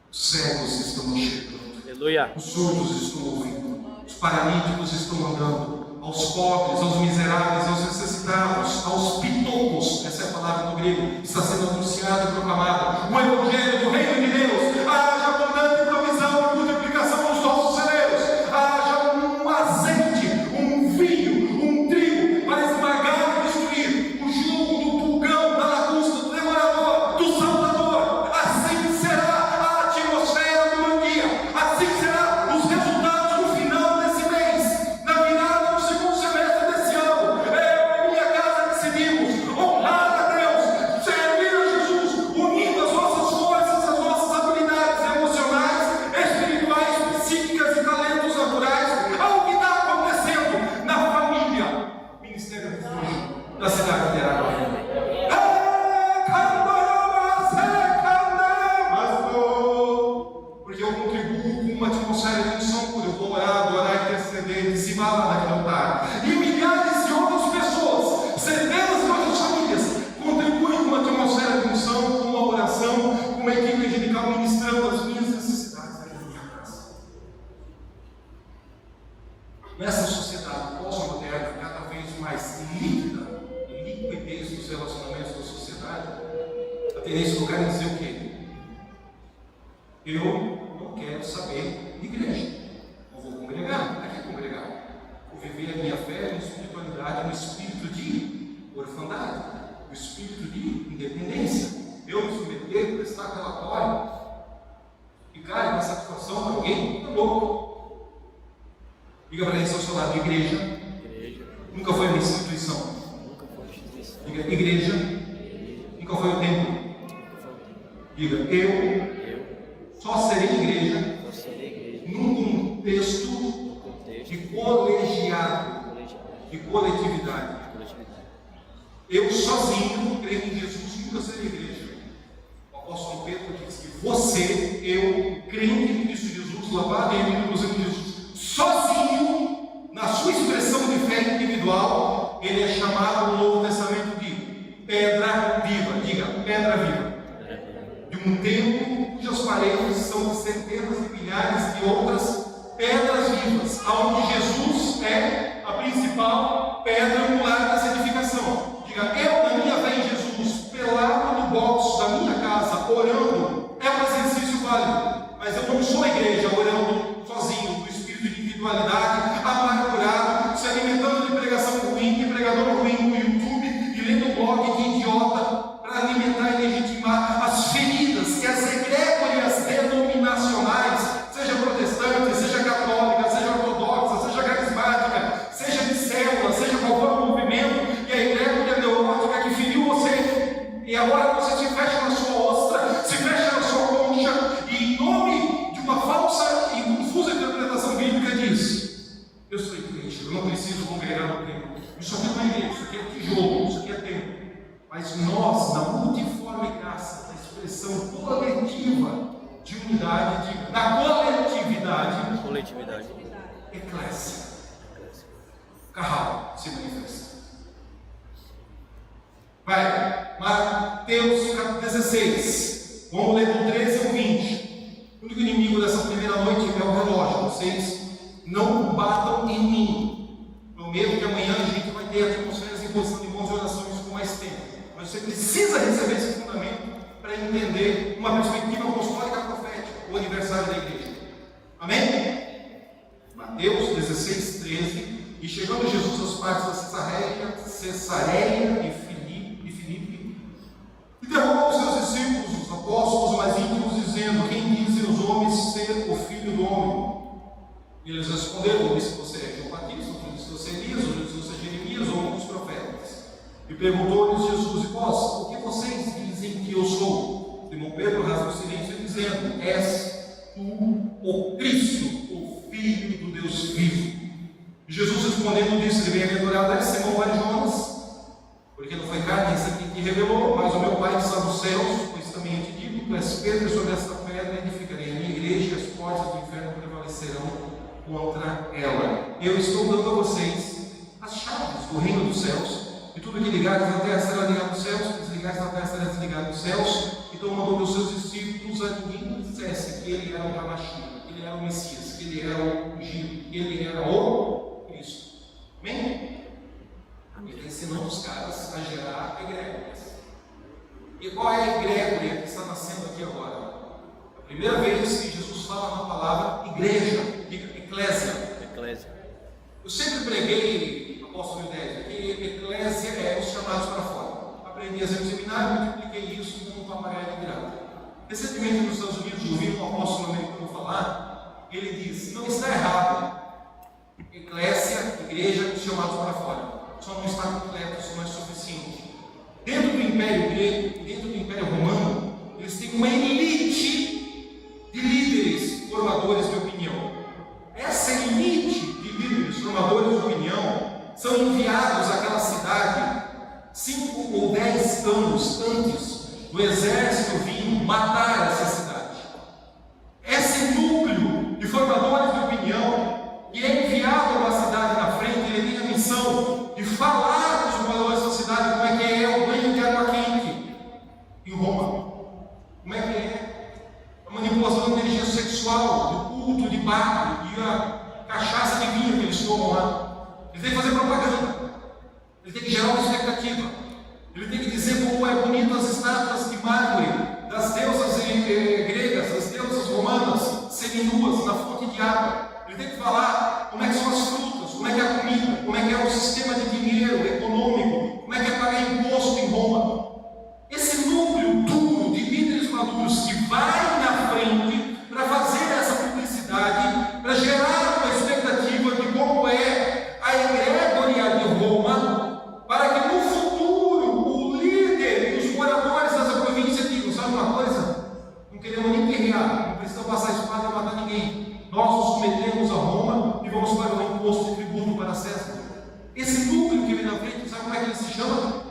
Os cegos estão enxergando, Aleluia. os surdos estão ouvindo, os paralíticos estão andando, aos pobres, aos miseráveis, aos necessitados, aos pitocos, essa é a palavra no grego, está sendo anunciado e proclamado o Evangelho do Reino de Deus. Haja abundante provisão e multiplicação nos nossos celeiros, haja um azeite, um vinho, um trigo para esmagar e destruir o jugo do pulgão, da lagosta, do devorador, do saltador. Assim será a atmosfera do Manguia, assim será os resultados no final desse mês, na virada do segundo semestre desse ano. Eu e minha casa decidimos honrar a Deus, servir a Jesus, unindo as nossas forças, as nossas habilidades emocionais, espirituais, psíquicas e talentos naturais ao que está acontecendo na família Ministério do Refúgio da cidade de Araguari. Porque eu contribuo com uma atmosfera de unção, quando eu vou orar, adorar, interceder, de cima lá naquele altar. E milhares de outras pessoas, centenas de outras famílias, contribuem com uma atmosfera de unção, com uma oração, com uma equipe angelical ministrando as minhas necessidades aqui na minha casa. Nessa sociedade pós-moderna, cada vez mais líquida, liquidez dos relacionamentos da sociedade, a tendência do cara é dizer o quê? Eu não quero saber de igreja, não vou congregar. Para que congregar? Vou viver a minha fé em espiritualidade, no espírito de orfandade, no espírito de independência. Eu me submeter, prestar relatório, ficar com satisfação para alguém, é louco. Diga para ele ao seu lado: igreja nunca foi uma instituição. Diga: igreja nunca foi o templo. Diga: eu só serei igreja num contexto de colegiado, de coletividade. Eu sozinho, crendo em Jesus, nunca serei igreja. O apóstolo Pedro diz que você, eu, crente em Cristo Jesus, lavado e remido no sangue de Jesus, sozinho, na sua expressão de fé individual, ele é chamado no Novo Testamento de pedra viva. Diga: pedra viva. De um templo cujas paredes são de centenas de milhares de outras pedras vivas, onde Jesus é a principal pedra angular dessa edificação. Diga: eu, na minha fé em Jesus, pelado no box da minha casa, orando, é um exercício válido, mas eu não sou a igreja orando sozinho, no espírito de individualidade, amargurado, se alimentando de pregação ruim, de pregador ruim no YouTube e lendo blog de idiota para alimentar e legitimar as feridas que as egrégorias denominacionais, seja protestante, seja católica, seja ortodoxa, seja carismática, seja de célula, seja qual for o movimento, e a egrégora neurótica que feriu você, e agora você se fecha na sua ostra, se fecha na sua concha, e em nome de uma falsa e confusa interpretação bíblica diz: eu sou igreja, eu não preciso congregar no templo. Isso aqui não é igreja, isso aqui é tijolo, isso aqui é templo. mas nós, na multiforme graça, na expressão coletiva de unidade, na coletividade, eclésia, carral, se manifesta. Vai, Mateus capítulo 16, vamos ler do 13 ao 20. O único inimigo dessa primeira noite é o relógio. Vocês não batam em mim. Prometo que amanhã a gente vai ter atmosferas em posição de mãos e orações com mais tempo. Mas você precisa receber esse fundamento para entender uma perspectiva apostólica profética, o aniversário da igreja. Amém? Mateus 16, 13. E chegando Jesus às partes da Cesareia e Filipe, interrogou os seus discípulos, os apóstolos mais íntimos, dizendo: quem dizem os homens ser o Filho do Homem? E eles responderam: um diz que você é João Batista, outro diz que você é Elias, outro diz que você é Jeremias, ou um dos profetas. E perguntou-lhes Jesus: e vós, o que vocês dizem que eu sou? Simão Pedro rasga o silêncio dizendo: és tu o Cristo, o Filho do Deus vivo. E Jesus respondendo disse: bem-aventurado és Simão Bar-Jonas, porque não foi carne essa que te revelou, mas o meu Pai que está nos céus, pois também te digo: tu és Pedro, e sobre esta pedra edificarei a minha igreja, e as portas do inferno prevalecerão contra ela. Eu estou dando a vocês as chaves do reino dos céus, e tudo que ligares na terra será ligado nos céus, e desligares na terra será desligado nos céus. Então mandou os seus discípulos a ninguém dissesse que ele era o Ramachim, que ele era o Messias, que ele era o ungido, que ele era o Cristo. Amém? Ele ensinou os caras a gerar egrégoras. E qual é a egrégora que está nascendo aqui agora? A primeira vez que Jesus fala na palavra igreja, eclésia. Eu sempre preguei, apóstolo ideia, que eclésia é os chamados para fora. Aprendi a ser um seminário, multipliquei isso como um papagaio de pirata. Recentemente nos Estados Unidos, ouvi um apóstolo americano falar, ele disse: não está errado, eclésia, igreja, os chamados para fora. Só não está completo, isso não é suficiente. Dentro do Império Grego, dentro do Império Romano, eles têm uma elite de líderes formadores de opinião. Essa elite de líderes formadores de opinião são enviados àquela cidade 5 ou 10 anos antes do exército vir matar essa cidade. Esse núcleo de formadores de opinião que é enviado a uma cidade na frente, ele tem a missão de falar para os moradores da cidade como é que é o banho de água quente em Roma, como é que é a manipulação da energia sexual, do culto de Baco e a cachaça de vinho que eles tomam lá. Ele tem que fazer propaganda, ele tem que gerar uma expectativa, ele tem que dizer como é bonito as estátuas de mármore das deusas gregas, das deusas romanas seminuas na fonte de água. Ele tem que falar como é que são as frutas, como é que é a comida, como é que é o sistema de dinheiro econômico, como é que é pagar imposto em Roma. Esse núcleo duro de líderes maduros que vai na frente para fazer essa publicidade, para gerar uma expectativa de como é a egrégoria de Roma, para que no futuro o líder e os moradores dessa província digam: sabe uma coisa? Não queremos nem guerrear, não precisamos passar a espada e matar ninguém. Nós nos submetemos a Roma e vamos pagar o imposto de tributo para César. Esse núcleo que vem na frente, sabe como é que ele se chama?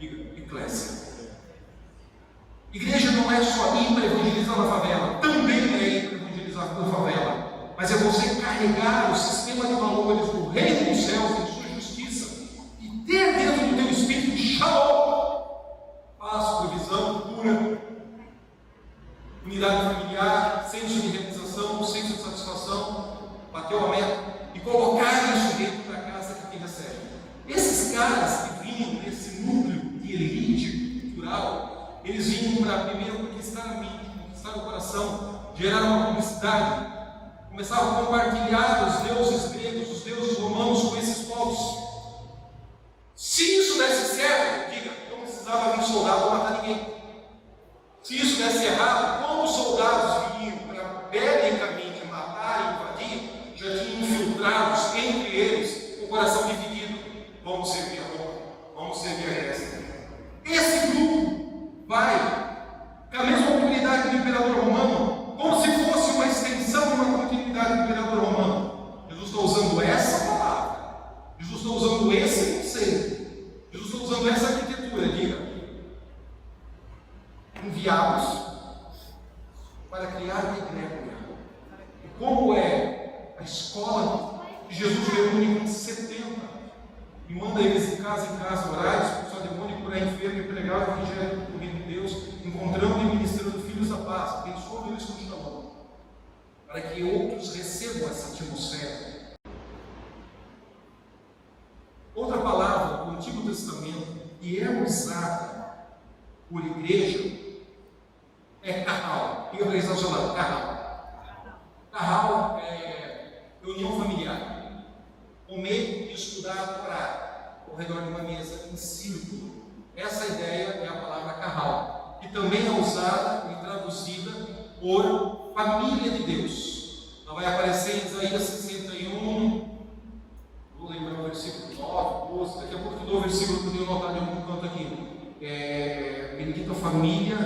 Eclésia. Igreja não é só ir para evangelizar na favela, também é ir para evangelizar na favela, mas é você carregar o sistema de valores do reino dos céus e de sua justiça e ter dentro do teu espírito shalom, paz, provisão, cura, unidade familiar, senso de realização, senso de satisfação, bateu a meta e colocar isso dentro da casa que quem recebe. Esses caras que vinham nesse núcleo de elite cultural, eles vinham para primeiro conquistar a mente, conquistar o coração, gerar uma publicidade, começavam a compartilhar os deuses gregos, os deuses romanos com esses povos. Se isso desse certo, diga, não precisava vir soldado para matar ninguém. Se isso desse errado, como os soldados vinham para belicamente matar e invadir, já tinham infiltrados entre eles o coração dividido. Vamos servir a Roma, vamos servir a Grécia. Esse grupo vai, com a mesma autoridade do imperador romano, como se fosse uma extensão de uma continuidade do imperador romano. Jesus está usando essa palavra, Jesus está usando esse conceito, Jesus está usando essa arquitetura. Diga, de casa em casa, orar, expulsar demônio, curar enfermo e pregar o evangelho do reino de Deus, encontrando e ministrando filhos da paz. Pensou Deus com Shalom, para que outros recebam essa atmosfera. Outra palavra do Antigo Testamento que é usada por igreja é carral. Fica para eles ao seu lado, carral. Carral é reunião familiar. Comer, estudar, orar ao redor de uma mesa em círculo. Essa ideia é a palavra carral, que também é usada e traduzida por família de Deus. Ela vai aparecer em Isaías 61, vou lembrar o versículo 9, 12, daqui a pouco eu dou o versículo que eu tenho notado em algum canto aqui. Bendita família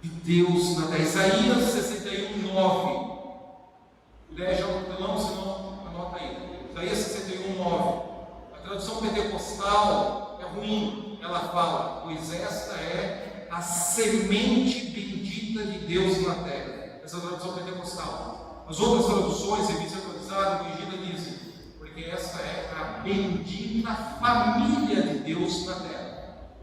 de Deus na terra. Isaías 61, 9. Puder já não, senão anota aí. Isaías 61, 9. A tradução pentecostal é ruim. Ela fala: pois esta é a semente bendita de Deus na terra. Essa é a tradução pentecostal. As outras traduções, revista atualizada, corrigida, dizem: porque esta é a bendita família de Deus na terra.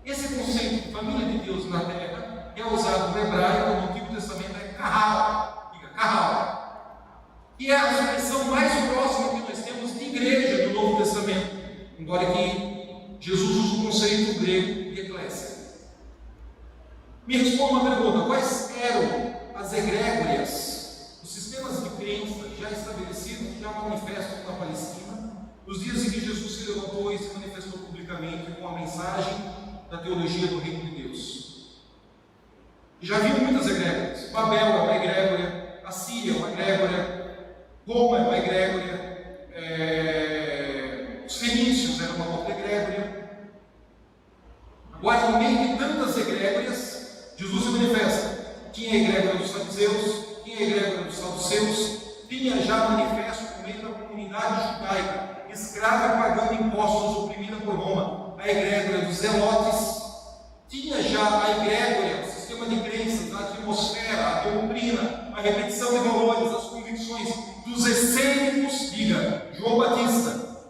Esse conceito de família de Deus na terra é usado no hebraico, no Antigo Testamento, é carral. Diga, carral. Que é a expressão mais próxima que nós temos de igreja do Novo Testamento, embora que Jesus use o conceito grego de eclésia. Me responda uma pergunta: quais eram as egrégorias, os sistemas de crença já estabelecidos, já manifestos na Palestina, nos dias em que Jesus se levantou e se manifestou publicamente com a mensagem da teologia do reino de Deus? Já viu muitas egrégorias. Babel é uma egrégoria, a Síria é uma egrégoria, Roma é uma egrégoria, os fenícios eram uma outra egrégoria. Agora, no meio de tantas egrégoras, Jesus se manifesta. Tinha a egrégora dos fariseus, tinha a egrégora dos saduceus, tinha já manifesto no meio da comunidade judaica, escrava pagando impostos, oprimida por Roma, a egrégora dos zelotes. Tinha já a egrégora, o sistema de crenças, a atmosfera, a doutrina, a repetição de valores, as convicções dos essênicos, diga, João Batista.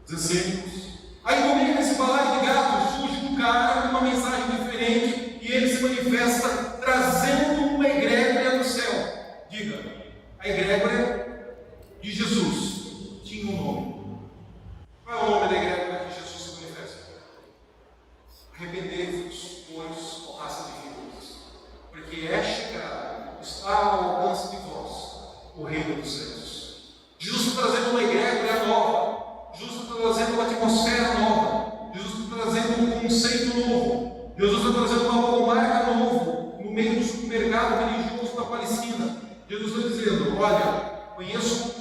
Os essênicos. Aí no meio desse balaio de gatos surge um cara com uma mensagem diferente e ele se manifesta trazendo uma egrégora do céu. Diga, a egrégora de Jesus tinha um nome. Qual é o nome da egrégora que Jesus se manifesta? Arrependei-vos, pois, ó raça de víboras, porque é chegado, está ao alcance de vós o reino dos céus. Jesus está trazendo uma egrégora nova. Jesus está trazendo uma atmosfera nova. Jesus está trazendo um conceito novo. Jesus está trazendo uma logomarca nova no meio do supermercado religioso da Palestina. Jesus está dizendo: olha, conheço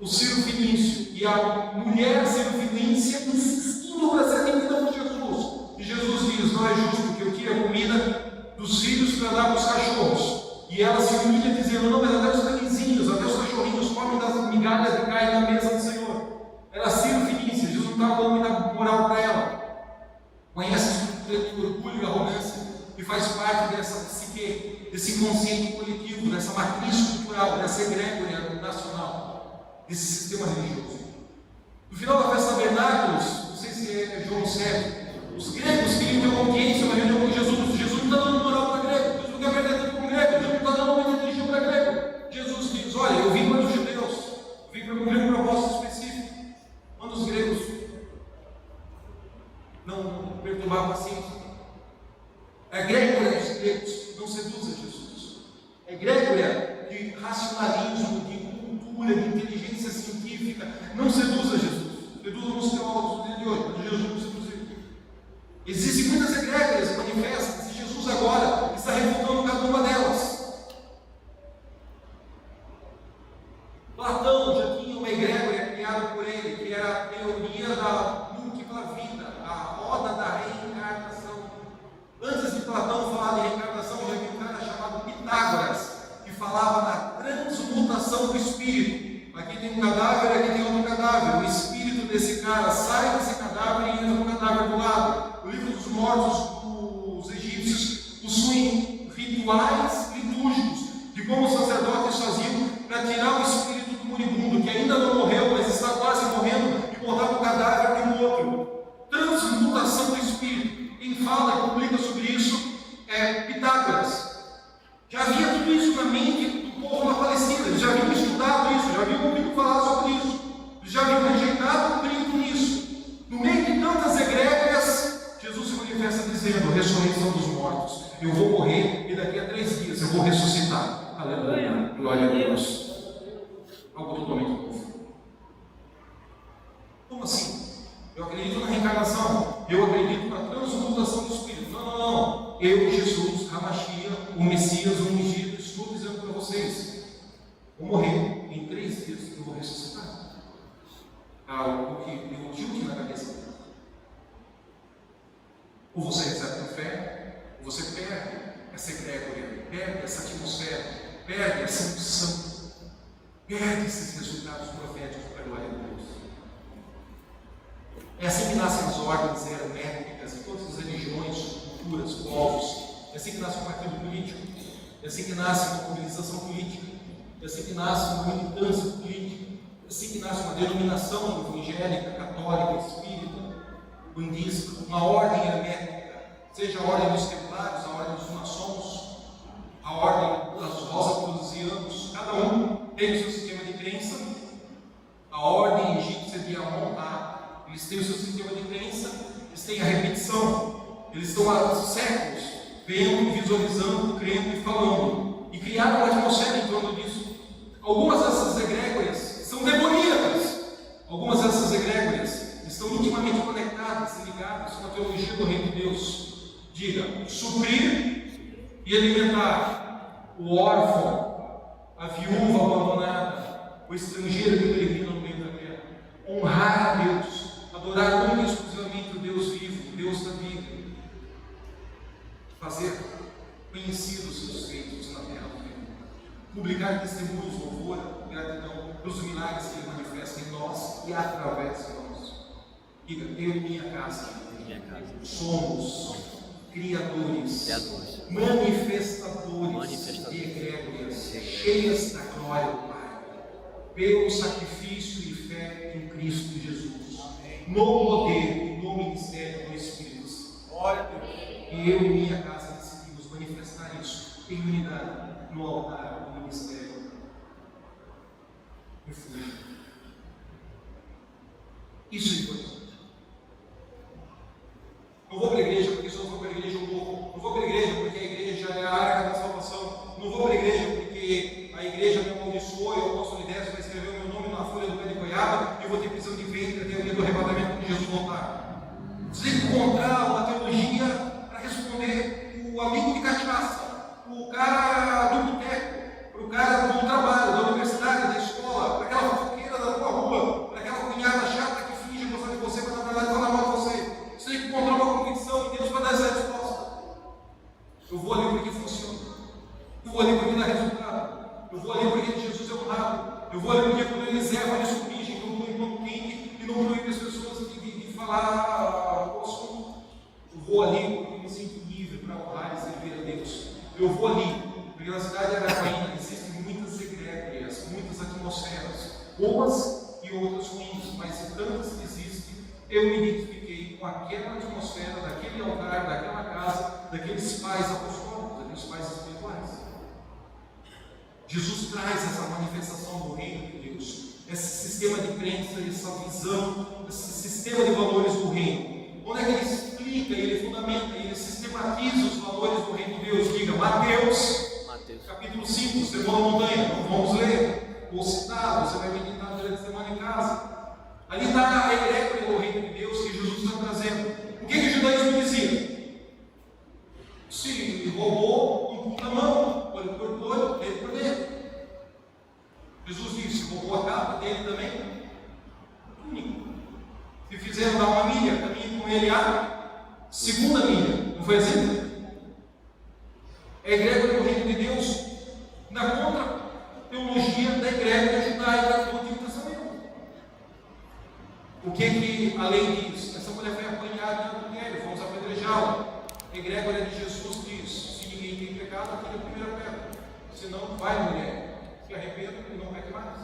o Ciro Finício e a mulher Ciro Finícia insistindo para ser atendida por Jesus. E Jesus diz: não é justo que eu tire a comida dos filhos para dar para os cachorros. E ela se humilha dizendo: não, mas até os canizinhos, até os cachorrinhos comem das migalhas que caem na mesa do Senhor. Era Ciro Finícia, Jesus não estava dando muita moral para ela. Conhece esse orgulho e arrogância que faz parte dessa psique, desse inconsciente coletivo, dessa matriz cultural, dessa egrégora nacional, desse sistema religioso. No final da festa tabernáculos, não sei se é João 7, os gregos queriam ter uma audiência, uma reunião com Jesus. Jesus não está dando moral para grego, Jesus não quer perder tempo com grego, Jesus não está dando uma religião para grego. Jesus diz: olha, eu vim para os judeus, eu vim para cumprir um propósito específico. Quando os gregos não perturbar a paciência, a egrégora dos gregos não seduz a Jesus. A egrégora de racionalismo, de cultura, de inteligência científica não seduz a Jesus. Seduzam os teólogos do dia de hoje, mas Jesus não seduziu. Existem muitas egrégoras manifestas e Jesus agora está refutando cada uma delas. Platão já tinha uma egrégora criada por ele, que era a teoria da múltipla vida, a roda da reencarnação. Antes de Platão falar de reencarnação, já havia um cara chamado Pitágoras, que falava na transmutação do espírito. Aqui tem um cadáver, aqui tem outro cadáver. O espírito desse cara sai desse cadáver e entra no cadáver do lado. O livro dos mortos dos egípcios possuem rituais litúrgicos de como os sacerdotes faziam para tirar o espírito do moribundo, que ainda não morreu, mas está quase morrendo, dizendo, ressurreição dos mortos. Eu vou morrer e daqui a 3 dias eu vou ressuscitar. Aleluia, glória a Deus. Algo totalmente novo. Como assim? Eu acredito na reencarnação, eu acredito na transmutação do Espírito. Não. Eu, Jesus, Hamashia, o Messias, o ungido, estou dizendo para vocês: vou morrer, em 3 dias eu vou ressuscitar. Algo que deu um tilt na cabeça dele. Ou você recebe com fé, ou você perde essa egrégora, perde essa atmosfera, perde essa unção, perde esses resultados proféticos para a glória de Deus. É assim que nascem as ordens herméticas em todas as religiões, culturas, povos. É assim que nasce um partido político, é assim que nasce uma mobilização política, é assim que nasce uma militância política, é assim que nasce uma denominação evangélica, católica, espírita, budista, uma ordem hermética, seja a ordem dos templários, a ordem dos maçons, a ordem das rosacruzianos. Cada um tem o seu sistema de crença. A ordem egípcia de Amon-Ra, eles têm o seu sistema de crença, eles têm a repetição, eles estão há séculos vendo, visualizando, crendo e falando, e criaram uma atmosfera em torno disso. Algumas dessas egrégoras são demoníacas, algumas dessas egrégoras estão intimamente conectadas e ligadas com a teologia do Reino de Deus. Diga: suprir e alimentar o órfão, a viúva abandonada, o estrangeiro que peregrina no meio da terra. Honrar a Deus, adorar única e exclusivamente o Deus vivo, o Deus da vida. Fazer conhecidos os seus feitos na terra. Publicar testemunhos, louvor, gratidão pelos milagres que Ele manifesta em nós e através de nós. Diga: eu e minha casa somos criadores, manifestadores de egrégoras cheias da glória do Pai, pelo sacrifício e fé em Cristo Jesus, no poder e no ministério do Espírito Santo. Glória a Deus. E eu e minha casa decidimos manifestar isso em unidade no altar do ministério. Refúgio. Isso é importante. Não vou para a igreja porque se eu for para a igreja eu morro. Não vou para a igreja porque a igreja é a arca da salvação. Não vou para a igreja porque a igreja me amaldiçoou e o apóstolo Décio vai escrever o meu nome na folha do pé de goiaba e eu vou ter prisão de ventre até o dia do arrebatamento quando Jesus voltar. Você tem que encontrar uma teologia para responder o amigo de cachaça, o cara do boteco, o cara do trabalho, da universidade, da escola, para aquela fofoqueira da tua rua, para aquela cunhada chata que finge gostar de você, mas na verdade fala mal de você. Você tem que encontrar uma convicção em Deus para dar essa resposta. Eu vou ali porque funciona. Eu vou ali porque dá resultado. Eu vou ali porque Jesus é honrado. Eu vou ali porque quando eles erram, eles corrigem, não põe ponto quente e não proíbe as pessoas de falar o assunto. Eu vou ali porque me sinto livre para honrar e servir a Deus. Eu vou ali porque na cidade de Araguaína existem muitas egrégoras, muitas atmosferas, boas e outras ruins, mas se tantas que existem, eu me identifiquei com aquela atmosfera, daquele altar, daquela casa, daqueles pais apostólicos, daqueles pais espirituais. Jesus traz essa manifestação do reino de Deus, esse sistema de crença, essa visão, esse sistema de valores do reino. Onde é que ele explica, ele fundamenta, ele sistematiza os valores do reino de Deus? Diga: Mateus. Capítulo 5, Sermão da Montanha. Não vamos ler, vou citar, você vai meditar durante a semana em casa. Ali está a egrégora do reino de Deus que Jesus está trazendo. O que o judaísmo dizia? Se roubou, imputa a mão, olho por olho, dedo por dedo. Jesus disse: roubou a capa dele também, único. Se fizeram dar uma milha, caminhe com ele a segunda milha. Não foi assim? A egrégora do reino de Deus na contra-teologia da egrégora judaica do Antigo Testamento. O que a lei diz? Essa mulher foi apanhada em adultério, vamos apedrejá-la. A egrégora de Jesus diz: se ninguém tem pecado, atire a primeira pedra. Senão, vai, mulher, se arrependa e não peque mais.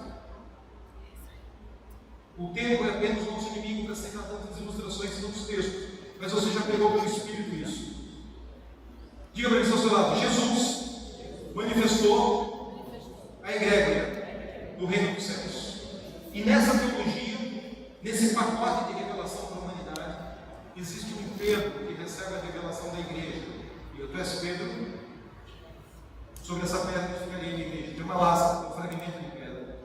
O tempo é apenas o nosso inimigo para aceitar tantas ilustrações e tantos textos, mas você já pegou pelo Espírito isso. Diga para ele ao seu lado: Jesus manifestou a egrégora do reino dos céus. E nessa teologia, nesse pacote de revelação para a humanidade, Existe um Pedro que recebe a revelação da igreja. E tu és Pedro, sobre essa pedra que ficaria na igreja. Tem uma lasca, um fragmento de pedra.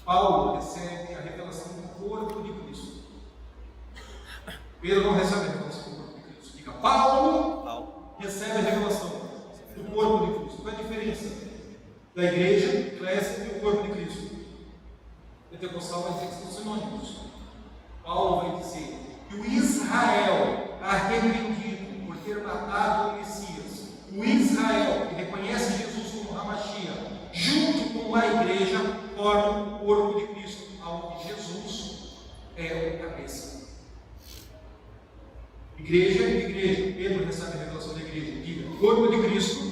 Paulo recebe a revelação do corpo de Cristo. Pedro não recebe a revelação do corpo de Cristo. Diga, Paulo recebe a revelação do corpo de Cristo. Qual é a diferença da igreja, eclésia e o corpo de Cristo? Pentecostal vai dizer que são sinônimos. Paulo vai dizer que o Israel arrependido por ter matado o Messias, o Israel que reconhece Jesus como Hamashia, junto com a igreja, forma o corpo de Cristo, ao que Jesus é o cabeça. Igreja. Pedro recebe a revelação da igreja. Diga, corpo de Cristo.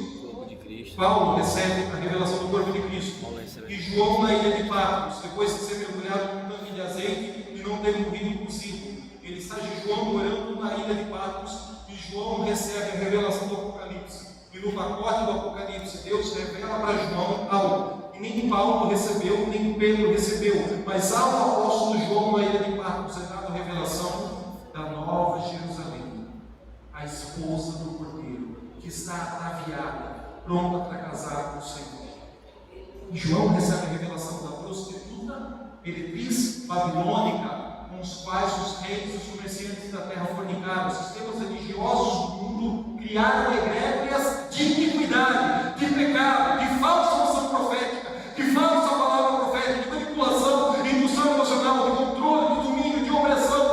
Paulo recebe a revelação do corpo de Cristo. E João na ilha de Patmos, depois de ser mergulhado num tanque de azeite e não ter morrido cozido, ele está jejuando, orando na ilha de Patmos, e João recebe a revelação do Apocalipse. E no pacote do Apocalipse, Deus revela para João algo que nem Paulo recebeu, nem Pedro recebeu, mas ao apóstolo João na ilha de Patmos é dada a revelação da nova Jerusalém, a esposa do Cordeiro, que está ataviada, pronta para casar com o Senhor. E João recebe a revelação da prostituta, meretriz babilônica, com os quais os reis e os comerciantes da terra fornicaram. Os sistemas religiosos do mundo criaram egrégias de iniquidade, de pecado, de falsa unção profética, de falsa palavra profética, de manipulação, de indução emocional, de controle, de domínio, de opressão.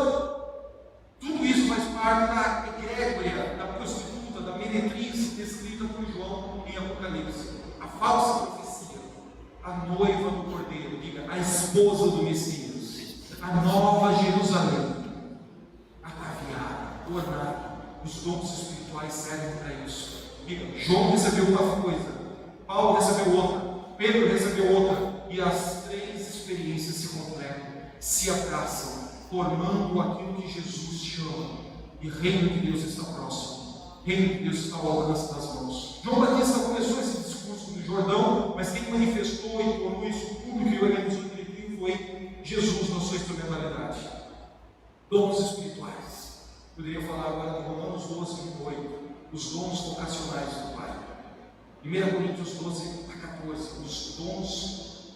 Tudo isso faz parte da egrégora, da prostituta, da meretriz descrita por João em Apocalipse. A falsa profecia, a noiva do Cordeiro, diga, a esposa do Messias, a nova Jerusalém, ataviada, ornada. Os dons espirituais servem para isso. Diga, João recebeu uma coisa, Paulo recebeu outra, Pedro recebeu outra, e as três experiências se completam, se abraçam, formando aquilo que Jesus chama. E reino de Deus está próximo, reino de Deus está ao alcance das mãos. João Batista começou esse discurso no Jordão, mas quem manifestou e tornou isso público e organizou direitinho foi Jesus na sua instrumentalidade. Dons espirituais. Poderia falar agora de Romanos 12, 28, os dons vocacionais do Pai. 1 Coríntios 12 a 14, os dons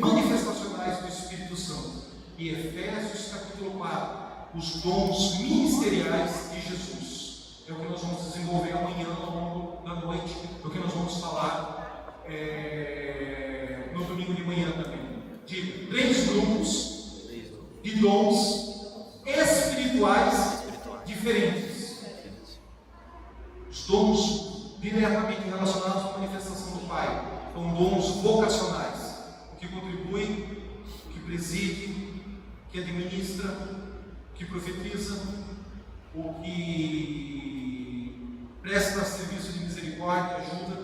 manifestacionais do Espírito Santo. E Efésios capítulo 4, os dons ministeriais de Jesus. É o que nós vamos desenvolver amanhã ao longo da noite, é o que nós vamos falar no domingo de manhã também. De 3 grupos de dons espirituais diferentes. Os dons diretamente relacionados à manifestação do Pai são dons vocacionais, o que contribui, o que preside, o que administra, o que profetiza, o que presta serviço de misericórdia, ajuda.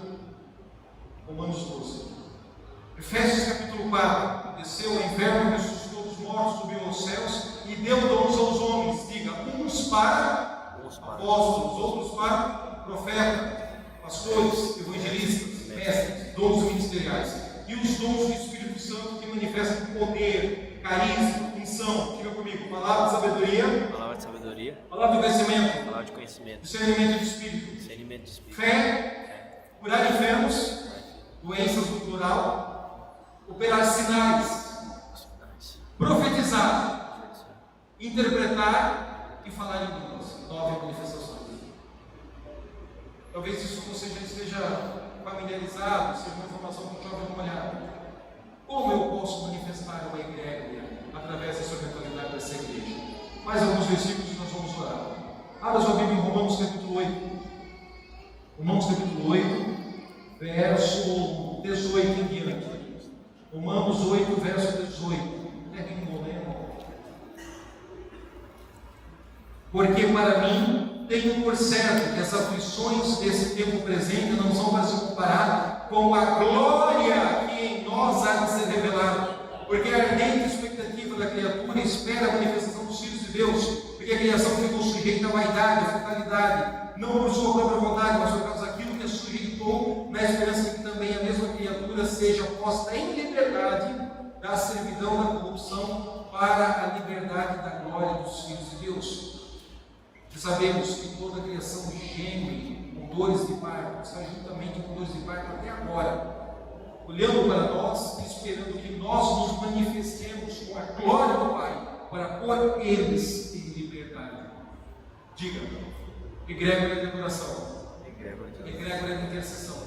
Romanos 12. Efésios capítulo 4, desceu ao inferno, ressuscitou dos mortos, subiu aos céus e deu dons aos homens. Diga, uns para apóstolos, outros para profetas, pastores, evangelistas, mestres, dons ministeriais. E os dons do Espírito Santo que manifestam poder, carisma, unção. Diga comigo, palavra de sabedoria, palavra de conhecimento, discernimento de espírito, fé, curar enfermos, doenças no plural, operar sinais, profetizar, interpretar e falar em línguas. 9 manifestações. Talvez isso você já esteja familiarizado, seja uma informação que o jovem não olhar. Como eu posso manifestar uma igreja através da instrumentalidade dessa igreja? Mais alguns versículos que nós vamos orar. Abra sua Bíblia em Romanos capítulo 8. Romanos capítulo 8, verso 18 em diante. Romanos 8, verso 18. É bem bom, né, irmão? Porque para mim tenho por certo que as aflições desse tempo presente não são para se comparar com a glória que em nós há de ser revelada. Porque a ardente expectativa da criatura espera a manifestação dos filhos de Deus, porque a criação ficou sujeita à vaidade, à fatalidade, não por sua própria vontade, mas por causa daquilo que a sujeitou, na esperança que também a mesma criatura seja posta em liberdade da servidão da corrupção para a liberdade da glória dos filhos de Deus. que sabemos que toda a criação geme com dores de parto, está juntamente com dores de parto até agora, olhando para nós e esperando que nós nos manifestemos com a glória do Pai, para pôr eles em liberdade. Diga, egrégora de adoração, egrégora de intercessão,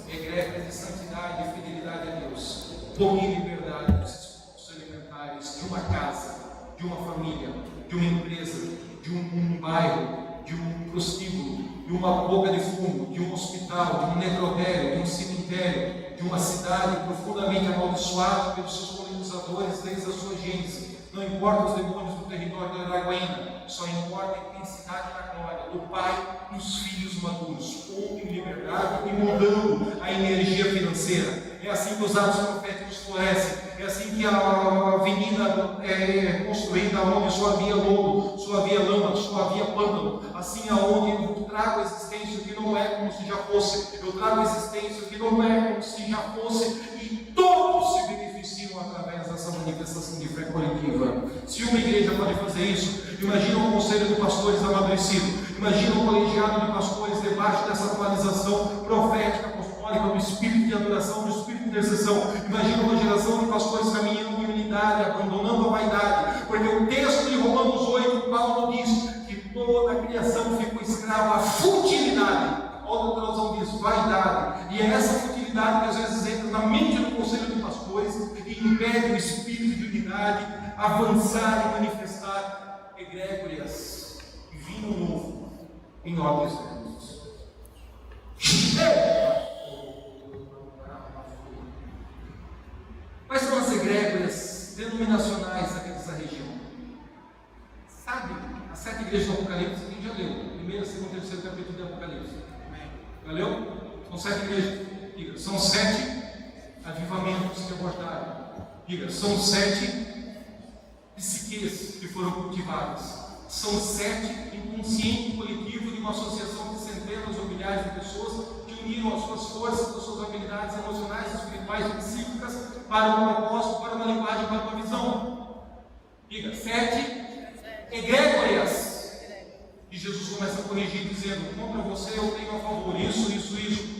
egrégora de santidade e fidelidade a Deus, põe em liberdade dos espíritos elementares de uma casa, de uma família, de uma empresa, de um bairro, de um prostíbulo, de uma boca de fumo, de um hospital, de um necrotério, de um cemitério, de uma cidade profundamente amaldiçoada pelos seus colonizadores desde a sua gênese. Não importa os demônios do território da Araguaína, só importa a intensidade da glória do Pai e os filhos maduros, pondo em liberdade e mudando a energia financeira. É assim que os atos proféticos florescem, é assim que a avenida é construída onde só havia lodo, só havia lama, só havia pântano. Assim aonde eu trago a existência que não é como se já fosse, eu trago a existência que não é como se já fosse, e todos se beneficiam através dessa manifestação de fé coletiva. Se uma igreja pode fazer isso, imagina um conselho de pastores amadurecido, imagina um colegiado de pastores debaixo dessa atualização profética, apostólica, do espírito de adoração, do espírito de intercessão. Imagina uma geração de pastores caminhando em unidade, abandonando a vaidade, porque o texto de Romanos 8, Paulo diz que toda a criação ficou escrava à futilidade. Outra tradução diz vaidade, e é essa futilidade que às vezes entra na mente do conselho de pastores e impede o espírito de unidade avançar e manifestar egrégoras e vinho novo em ordens certas. Quais são as egrégoras denominacionais aqui dessa região? Sabe, as 7 igrejas do Apocalipse, quem já leu? 1º, 2º, 3º capítulo do Apocalipse. Já leu? São 7 igrejas. Diga, são 7 avivamentos que abordaram. Diga, são 7 psiques que foram cultivadas. São 7 inconsciente coletivo de uma associação de centenas ou milhares de pessoas que uniram as suas forças, as suas habilidades emocionais, espirituais e psíquicas para um propósito, para uma linguagem, para uma visão. Diga, 7 egrégoras. E Jesus começa a corrigir dizendo: contra você eu tenho a favor isso,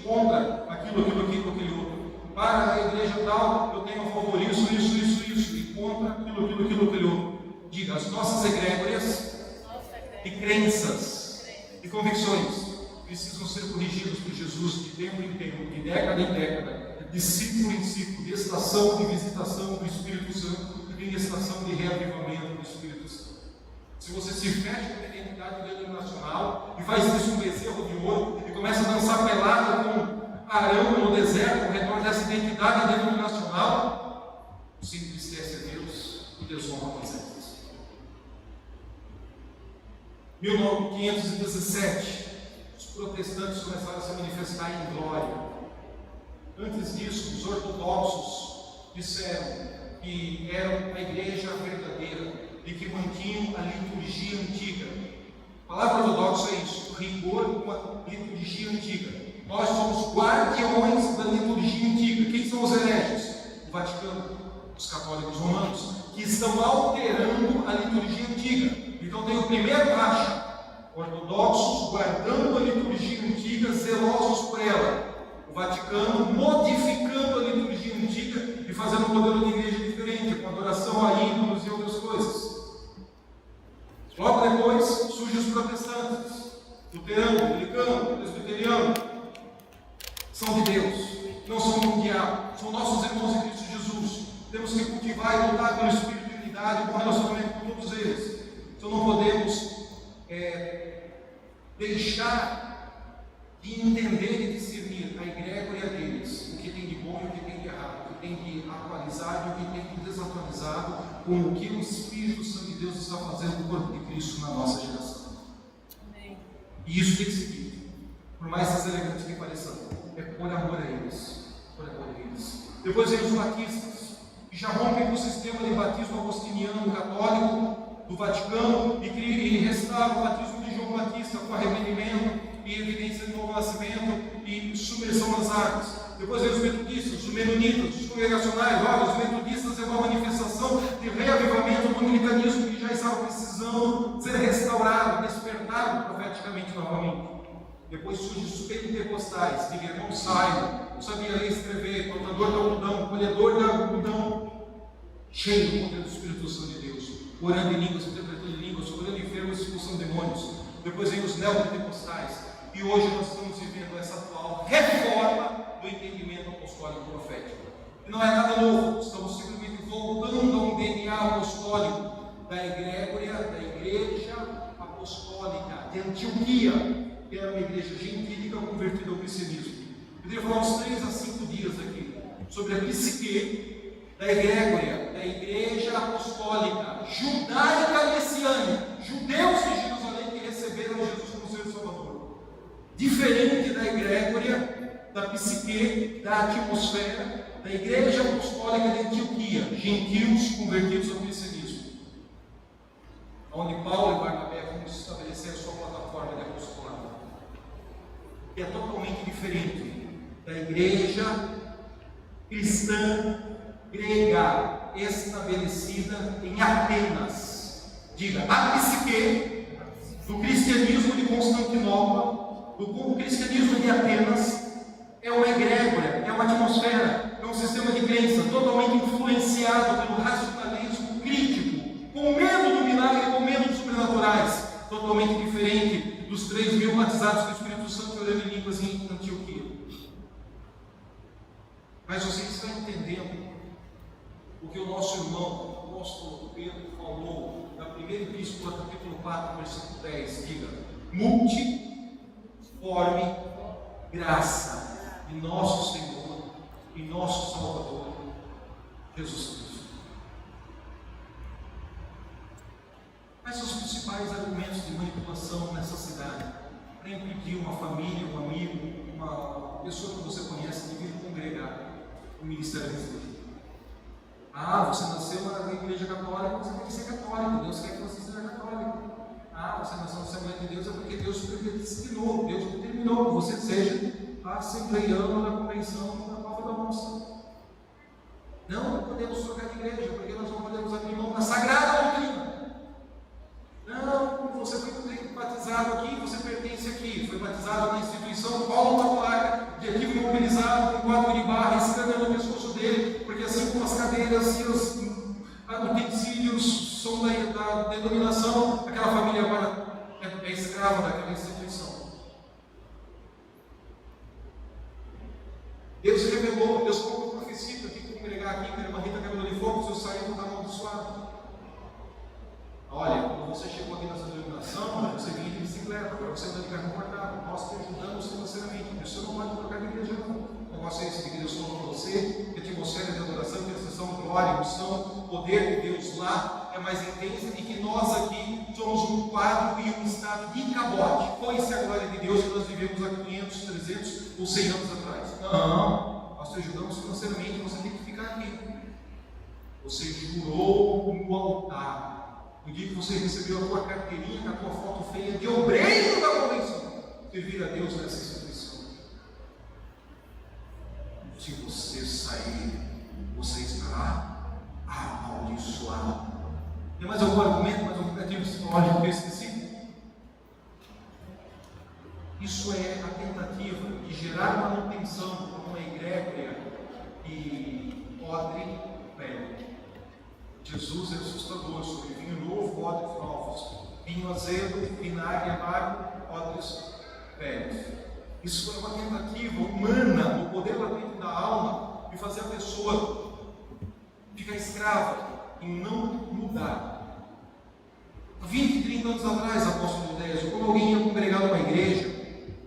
contra aquilo, aquele outro. Para a igreja tal eu tenho a favor isso, e contra aquilo, aquele outro. Diga, as nossas egrégoras e crenças e convicções precisam ser corrigidas por Jesus de tempo em tempo, de década em década, de ciclo em ciclo, de estação de visitação do Espírito Santo e de estação de reavivamento do Espírito Santo. Se você se fecha com a identidade denominacional e faz isso um bezerro de ouro e começa a dançar pelado com Arão no deserto ao redor dessa identidade denominacional, você entristece a Deus e desonra as regras. 1517, os protestantes começaram a se manifestar em glória. Antes disso, os ortodoxos disseram que eram a igreja verdadeira e que mantinham a liturgia antiga. A palavra ortodoxa é isso, rigor com a liturgia antiga. Nós somos guardiões da liturgia antiga. Quem são os hereges? O Vaticano, os católicos romanos, que estão alterando a liturgia antiga. Então tem o primeiro racha, ortodoxos guardando a liturgia antiga, zelosos por ela. O Vaticano modificando a liturgia antiga e fazendo um modelo de igreja diferente, com adoração a ídolos e outras coisas. Logo depois surgem os protestantes, luterano, anglicano, presbiteriano. São de Deus, não são do diabo, são nossos irmãos em Cristo Jesus. Temos que cultivar e lutar pelo espírito de unidade, com relacionamento com todos eles. Então não podemos deixar de entender e discernir a egrégora deles, o que tem de bom e o que tem de errado, o que tem de atualizado e o que tem de desatualizado, com o que o Espírito Santo de Deus está fazendo no corpo de Cristo na nossa geração. Amém. E isso tem que ser dito, por mais deselegante que pareça, é por amor a eles. Por amor a eles. Depois vem os batistas, que já rompem com o sistema de batismo agostiniano católico do Vaticano e restauram o batismo de João Batista com arrependimento e evidência de novo nascimento e submersão nas águas. Depois vem os metodistas, os menonitas, os congregacionais. Olha, os metodistas é uma manifestação de reavivamento do anglicanismo que já estava precisando ser restaurado, despertado. levantaram profeticamente novamente. Depois surgem os pentecostais, que irmão Saio, não sabia ler e escrever, plantador de algodão, colhedor de algodão, cheio do poder do Espírito Santo de Deus, orando em línguas, interpretando em línguas, curando enfermos e expulsando demônios. Depois vem os neopentecostais, e hoje nós estamos vivendo essa atual reforma do entendimento apostólico profético. E não é nada novo, estamos simplesmente voltando a um DNA apostólico da egrégora, da igreja apostólica de Antioquia, que era uma igreja gentílica convertida ao cristianismo. Eu queria falar uns 3 a 5 dias aqui sobre a psique da egrégora, da igreja apostólica, judaica messiânica, judeus de Jerusalém que receberam Jesus como seu Salvador. Diferente da egrégora, da psique, da atmosfera, da igreja apostólica de Antioquia, gentios convertidos ao cristianismo, onde Paulo e Barnabé vão estabelecer a sua plataforma de apostolado, que é totalmente diferente da igreja cristã grega estabelecida em Atenas. Diga, a psique do cristianismo de Constantinopla, do cristianismo de Atenas, é uma egrégora, é uma atmosfera, é um sistema de crença totalmente influenciado pelo racionalismo crítico, com medo do milagre, com medo dos sobrenaturais, totalmente diferente dos 3.000 batizados do Espírito Santo orando em línguas em Antioquia. Mas você está entendendo o que o nosso irmão, o apóstolo Pedro, falou na primeira epístola, capítulo 4, versículo 10, diga, multiforme graça de nosso Senhor e nosso Salvador, Jesus Cristo. Quais são os principais argumentos de manipulação nessa cidade para impedir uma família, um amigo, uma pessoa que você conhece de vir congregar o ministério da igreja? Você nasceu na igreja católica, você tem que ser católico, Deus quer que você seja católico. Você nasceu na Assembleia de Deus, é porque Deus predestinou, Deus determinou que você seja assembleiano da convenção da Nova da Moça. Não podemos trocar de igreja, porque nós não podemos abrir mão da sagrada doutrina. Não, você foi batizado aqui, você pertence aqui, foi batizado na instituição Paulo da Placa, de aqui imobilizado com quadro de barra, escândalo no pescoço dele, porque assim como as cadeiras e os utensílios são da denominação, aquela família agora é escrava daquela instituição. Deus revelou, Deus colocou profecia para que congregar aqui, que era uma rita cabelo de fogo, seus saíram estão amaldiçoados. Olha, quando você chegou aqui nessa denominação, você vinha de bicicleta, agora você anda de carro importado, nós te ajudamos financeiramente, você não pode trocar de igreja não. O negócio é esse que Deus falou para você, que a atmosfera de adoração, intercessão, glória, unção, poder de Deus lá é mais intensa e que nós aqui somos um quadro e um estado de cabote. Foi-se a glória de Deus que nós vivemos há 500, 300 ou 100 anos atrás. Não, nós te ajudamos financeiramente, você tem que ficar aqui. Você jurou no altar. No dia que você recebeu a tua carteirinha com a tua foto feia de obreiro da convenção, servir a Deus nessa instituição. Se você sair, você estará amaldiçoado. Tem mais algum argumento, mais algum motivo psicológico que eu esqueci? Isso é a tentativa de gerar manutenção por uma egrégora e odre velho. Jesus é assustador sobre vinho novo, odres novos, vinho azedo, vinagre amargo, odres velhos. Isso é uma tentativa humana, no poder latente da alma, de fazer a pessoa ficar escrava e não mudar. Há 20, 30 anos atrás, apóstolo Judéia, quando alguém ia congregar numa igreja,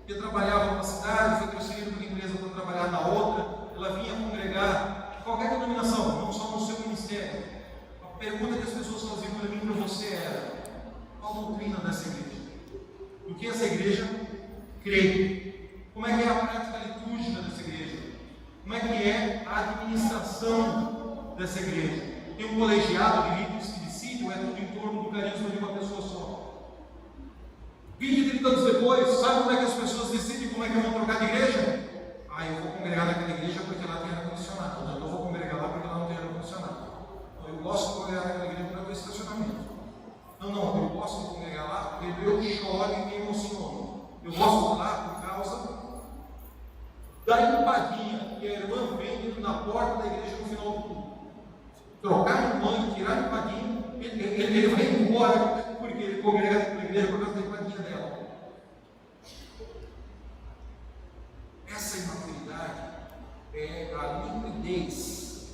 ia trabalhar numa cidade, foi transferido para uma empresa para trabalhar na outra, ela vinha congregar qualquer denominação, não só no seu ministério. A pergunta que as pessoas faziam para mim e para você era: qual a doutrina dessa igreja? O que essa igreja crê? Como é que é a prática litúrgica dessa igreja? Como é que é a administração dessa igreja? Tem um colegiado de líderes que decidem ou é tudo em torno do carisma de uma pessoa só? 20, 30 anos depois, sabe como é que as pessoas decidem como é que vão trocar de igreja? Eu vou congregar naquela igreja porque lá tem ar-condicionado. Eu não vou congregar lá porque lá não tem ar-condicionado. Eu gosto de congregar naquela igreja para ter estacionamento. Não, eu gosto de congregar lá porque eu choro e me emociono. Eu gosto lá por causa da empadinha que a irmã vende na porta da igreja no final do culto. Trocar de mãe, tirar a empadinha, ele vai embora porque ele congrega na igreja por causa da empadinha dela. Essa imaturidade é a liquidez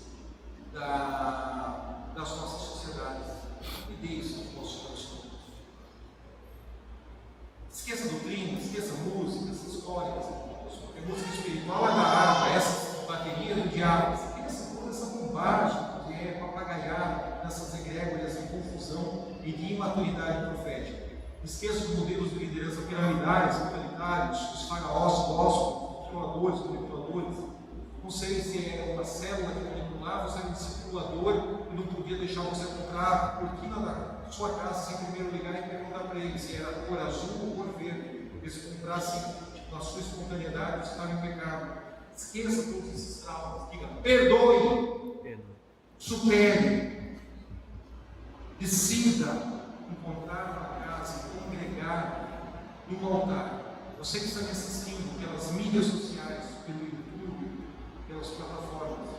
das nossas sociedades, a liquidez dos nossos relacionamentos. Esqueça a doutrina, esqueça a música, essas histórias, a música espiritual é da harpa, essa bateria do diabo, esqueça toda essa bobagem que é papagaiada nessas egrégoras de confusão e de imaturidade profética. Esqueça os modelos de liderança piramidários, totalitários, os faraós gospel, manipuladores. Não sei se é uma célula que manipulava, você era um discipulador e não podia deixar você comprar a cortina da sua casa sem primeiro ligar e perguntar para ele se era cor azul ou cor verde, porque se comprasse na sua espontaneidade você estava em pecado. Esqueça todos esses traumas, diga perdoe, supere, decida encontrar uma casa, congregar num altar. Você que está me assistindo pelas mídias sociais, pelo YouTube, pelas plataformas,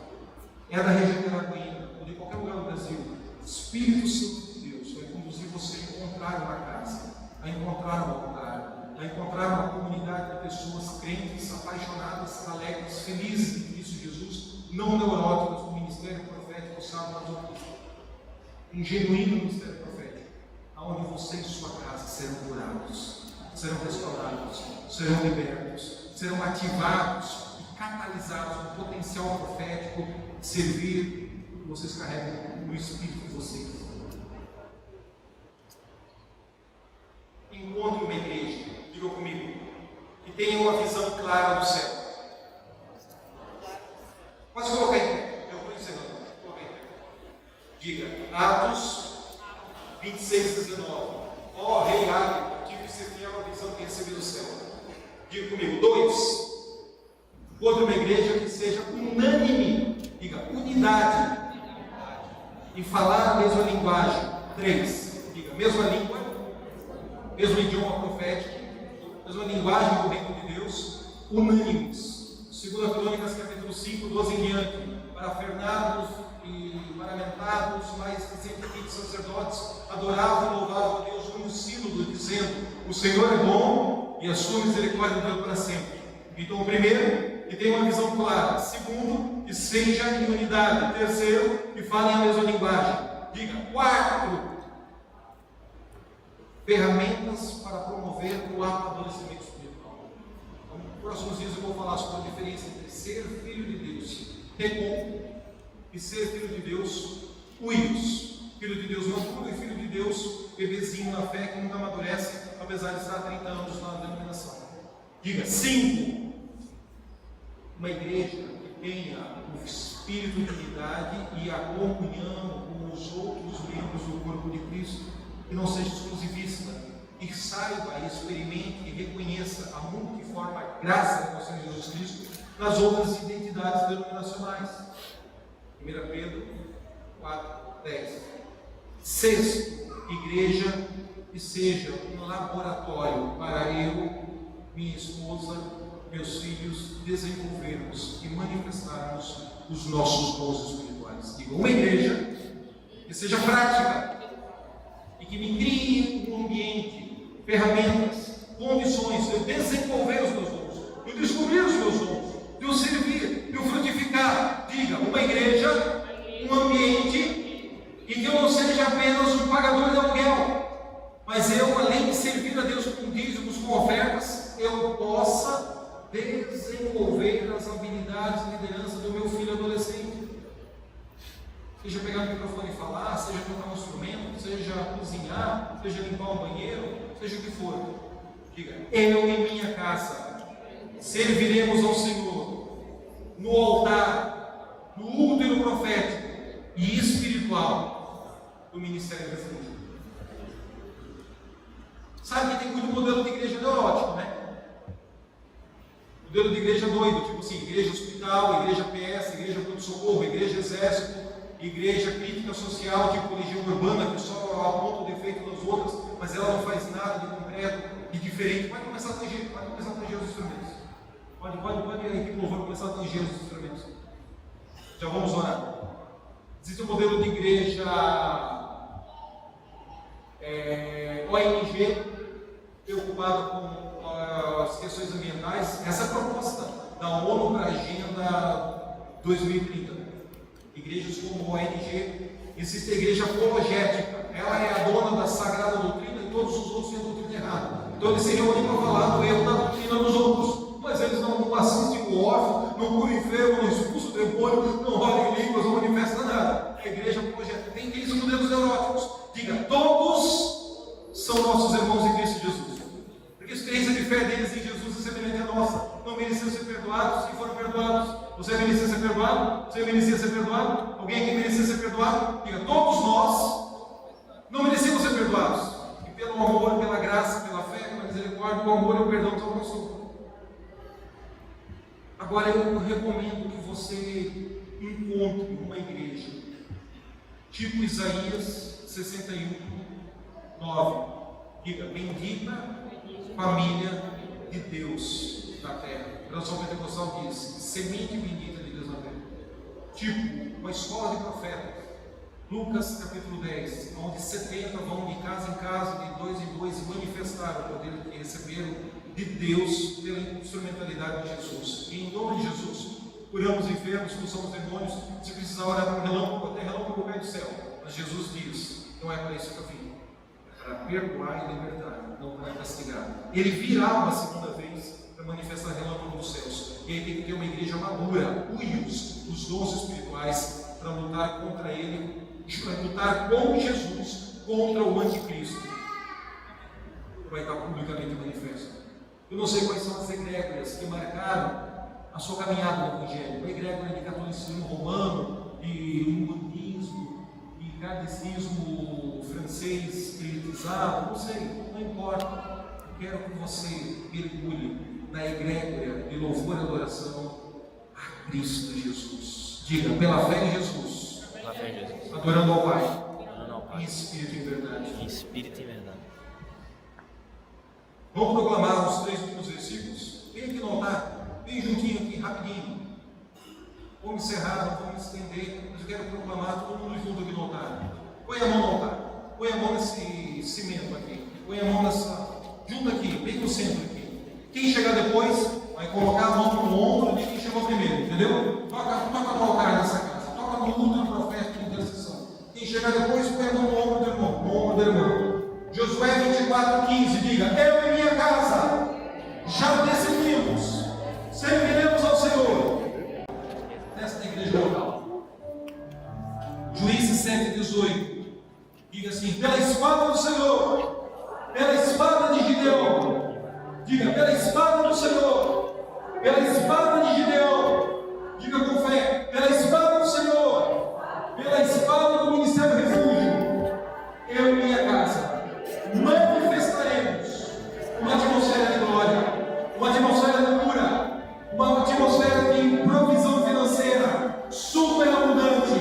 é da região de Araguaína ou de qualquer lugar do Brasil, o Espírito Santo de Deus vai conduzir você a encontrar uma casa, a encontrar um altar, a encontrar uma comunidade de pessoas crentes, apaixonadas, alegres, felizes em Cristo Jesus, não neuróticas no ministério profético sadomasoquista, um genuíno ministério profético, onde você e sua casa serão curados, serão restaurados, serão libertos, serão ativados e catalisados no potencial profético de servir o que vocês carregam no Espírito de vocês. Encontre uma igreja, diga comigo, que tenha uma visão clara do céu. Pode colocar em pé, eu estou ensinando. Coloca em pé. Diga, Atos 26, 19. Ó rei Agripa, tive que ser fiel à visão que recebi do céu. Diga comigo, 2. Outra uma igreja que seja unânime, diga, unidade, e falar a mesma linguagem. 3. Diga, mesma língua, mesmo idioma profético, mesma linguagem do reino de Deus, unânimes. 2 Crônicas, capítulo 5, 12 em diante. Parafernados e paramentados, mais de 120 sacerdotes adoravam e louvavam a Deus no sínodo, dizendo: o Senhor é bom e a sua misericórdia dura para sempre. Então, primeiro, que tenha uma visão clara. Segundo, que seja em unidade. Terceiro, que falem a mesma linguagem. Diga. 4, ferramentas para promover o amadurecimento espiritual. Então, nos próximos dias eu vou falar sobre a diferença entre ser filho de Deus, Recon, e ser filho de Deus, Uios. Filho de Deus maduro e filho de Deus bebezinho na fé que nunca amadurece, apesar de estar há 30 anos na denominação. Diga. 5, uma igreja que tenha o espírito de unidade e a comunhão com os outros membros do corpo de Cristo, que não seja exclusivista, que saiba, experimente e reconheça a multiforme graça do nosso Senhor Jesus Cristo nas outras identidades denominacionais. 1 Pedro 4, 10. 6, igreja que seja um laboratório para eu, minha esposa, meus filhos desenvolvermos e manifestarmos os nossos dons espirituais. Digo, uma igreja que seja prática e que me crie um ambiente, ferramentas, condições de eu desenvolver os meus dons, de eu descobrir os meus dons, de eu servir, de eu frutificar. Diga, uma igreja, um ambiente em que eu não seja apenas um pagador de aluguel, mas eu, além de servir a Deus com dízimos, com ofertas, eu possa desenvolver as habilidades de liderança do meu filho adolescente. Seja pegar o microfone e falar, seja tocar um instrumento, seja cozinhar, seja limpar um banheiro, seja o que for. Diga, eu e minha casa serviremos ao Senhor no altar, no útero profético e espiritual do Ministério da Refúgio. Sabe que tem muito modelo de igreja neurótico, né? Modelo de igreja doido, tipo assim, igreja hospital, igreja PS, igreja pronto-socorro, igreja exército, igreja crítica social, tipo religião urbana, que só aponta o defeito das outras, mas ela não faz nada de diferente. Pode começar a tanger os instrumentos. Pode a equipe louvor começar a tanger os instrumentos. Já vamos orar. Existe um modelo de igreja ONG preocupada com as questões ambientais. Essa é a proposta da ONU para a Agenda 2030. Igrejas como ONG. Existe a igreja apologética. Ela é a dona da sagrada doutrina e todos os outros têm a doutrina errada. Então eles se reúnem para falar do erro da doutrina dos outros. Mas eles não assistem o órfão, não curam o enfermo, não expulsam o demônio, não rolam em línguas, não manifestam nada. A igreja apologética tem isso com modelos neuróticos. Diga, todos são nossos irmãos em Cristo Jesus. Porque a experiência de fé deles em Jesus é semelhante à nossa. Não mereciam ser perdoados e foram perdoados. Você merecia ser perdoado? Você merecia ser perdoado? Alguém aqui merecia ser perdoado? Diga, todos nós não merecíamos ser perdoados. E pelo amor, pela graça, pela fé, pela misericórdia, o amor e o perdão nos alcançou. Agora eu recomendo que você encontre uma igreja tipo Isaías 61, 9. Diga, bendita família de Deus na terra. A tradução pentecostal diz, semente bendita de Deus na terra. Tipo, uma escola de profetas. Lucas capítulo 10, onde 70 vão de casa em casa, de dois em dois, manifestar o poder que receberam de Deus pela instrumentalidade de Jesus. E em nome de Jesus, curamos enfermos, expulsamos demônios. Se precisar orar para um relâmpago, até relâmpago cai do céu. Mas Jesus diz, não é para isso que eu vim. É para perdoar e libertar, não para castigar. Ele virá uma segunda vez para manifestar relâmpago dos céus. E aí tem que ter uma igreja madura, os dons espirituais, para lutar contra ele, para lutar com Jesus contra o anticristo. Vai estar publicamente manifesto. Eu não sei quais são as egrégoras que marcaram a sua caminhada no Evangelho. Uma egrégora de catolicismo romano, de humanismo, de kardecismo francês elitizado, não sei, não importa. Eu quero que você mergulhe na egrégora de louvor e adoração a Cristo Jesus. Diga, pela fé em Jesus. Pela fé em Jesus. Adorando ao Pai. Adorando ao Pai. Em espírito e em verdade. Em espírito e verdade. Vamos proclamar os 3 últimos versículos. Vem aqui no altar, bem juntinho aqui, rapidinho. Vamos encerrar, não vamos estender, mas eu quero proclamar todo mundo junto aqui no altar. Põe a mão no altar, põe a mão nesse cimento aqui, põe a mão nessa, junto aqui, bem no centro aqui. Quem chegar depois, vai colocar a mão no ombro de quem chegou primeiro, entendeu? Toca no altar nessa casa, toca no último profeta de intercessão. Quem chegar depois, põe a mão no ombro do irmão, no ombro do irmão. Josué 24:15, diga, eu e minha casa já decidimos, serviremos ao Senhor. Nesta igreja local. Juízes 7:18, diga assim, pela espada do Senhor, pela espada de Gideão, diga, pela espada do Senhor, pela espada de Gideão, diga com fé, pela espada do Senhor, pela espada do Ministério Refúgio, eu e minha casa manifestaremos uma atmosfera de glória, uma atmosfera de cura, uma atmosfera de provisão financeira superabundante,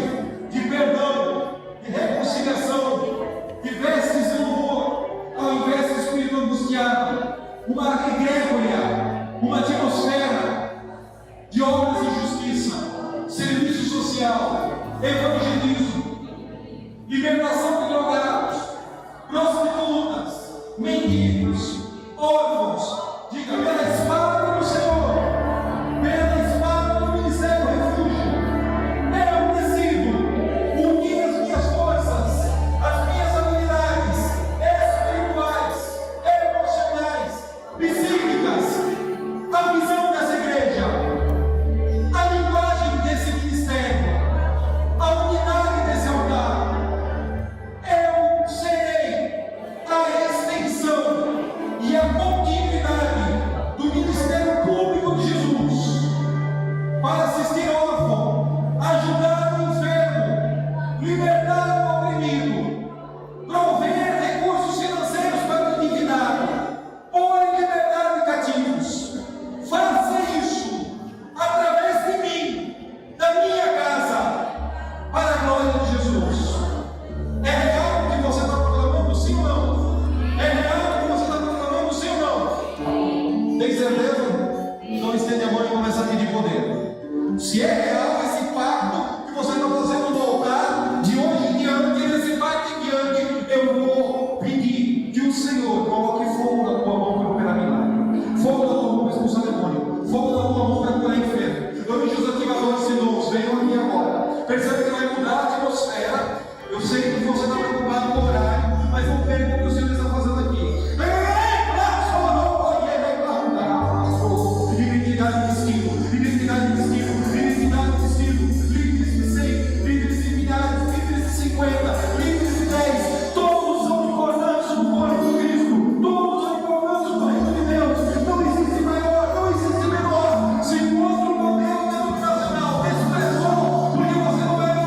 de perdão, de reconciliação, de vestes de louvor, ao invés de espírito angustiado, uma egrégora, uma atmosfera de obras de justiça, serviço social, evangelismo, libertação de drogados, prostitutas, mendigos, órfãos, diga, pela espada do Senhor, pela espada do Ministério Refúgio, eu decido unir as minhas forças, as minhas habilidades espirituais, emocionais, psíquicas, a visão dessa igreja, a linguagem desse ministério, a unidade desse altar. Eu serei a extensão e a continuidade do ministério pensando que vai mudar a atmosfera. Eu sei que você está preocupado com o horário, mas não perca o que o Senhor está fazendo aqui. Identidade de destino, identidade de destino, identidade de destino, líderes de 100, líderes de milhares, líderes de 50, líderes de 10, todos são importantes no corpo de Cristo, todos são importantes no reino de Deus, não existe maior, não existe menor. Se encontra um modelo denominacional, desprezou, porque você não é um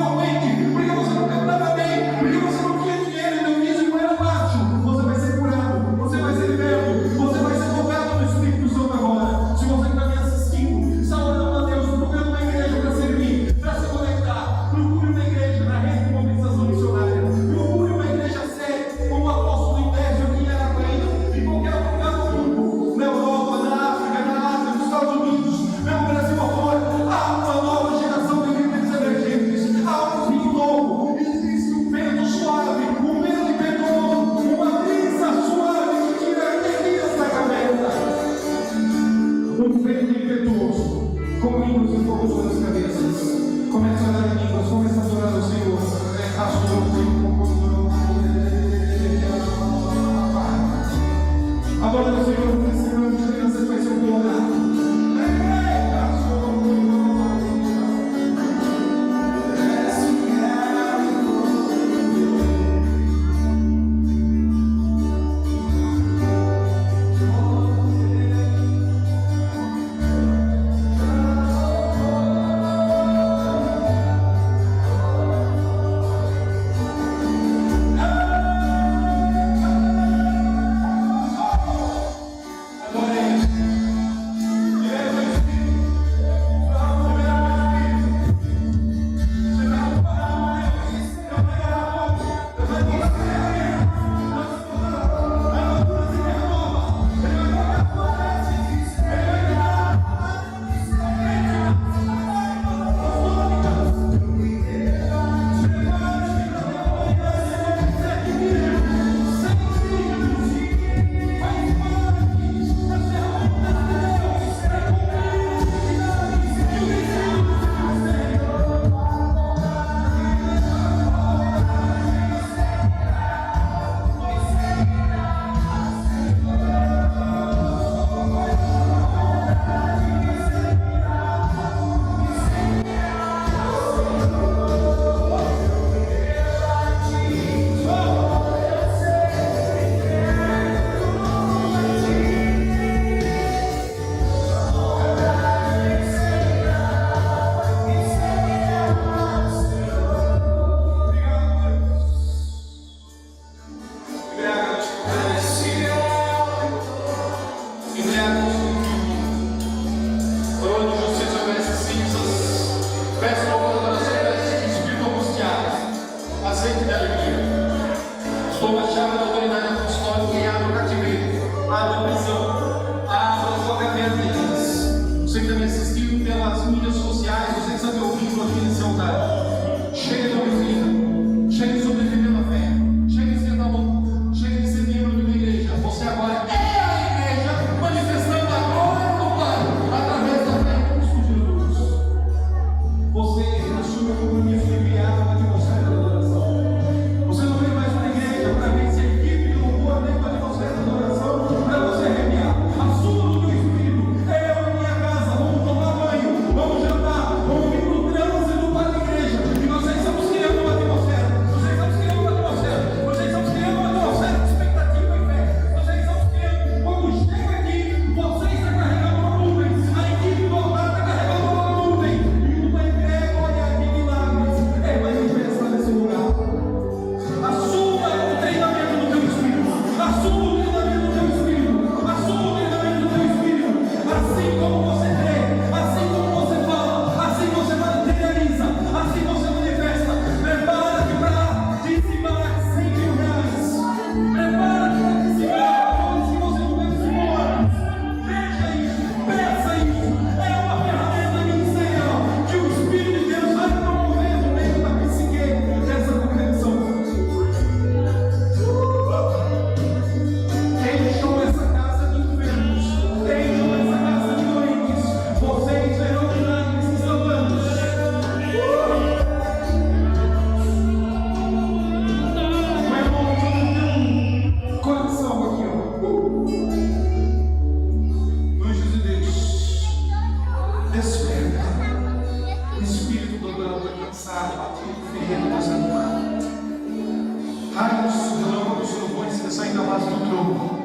novo.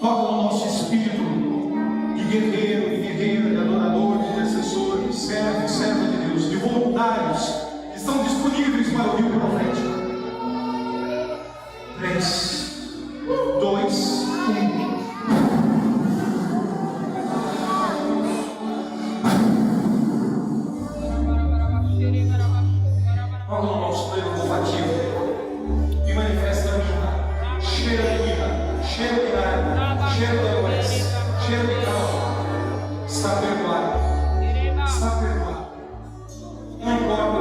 Toca no nosso espírito de guerreiro, de guerreira, de adorador, de intercessor, de servo, serva de Deus, de voluntários que estão disponíveis para ouvir o profético. 3, 2, 1. Vamos ao nosso pleno louvativo e manifesta a vida, cheiro de vida, cheiro de nada, cheiro de adoração, cheiro de calma. Está perdoado, está perdoado. Não importa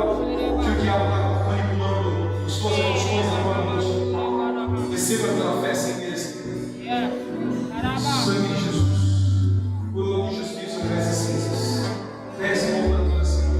que o diabo está manipulando as suas emoções agora noite. Receba pela fé sem mesmo. Sangue de Jesus, coroa de justiça, pés e cinzas, desce voltando para cima.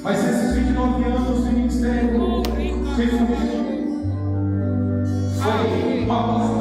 Mas esses 29 anos de ministério foi uma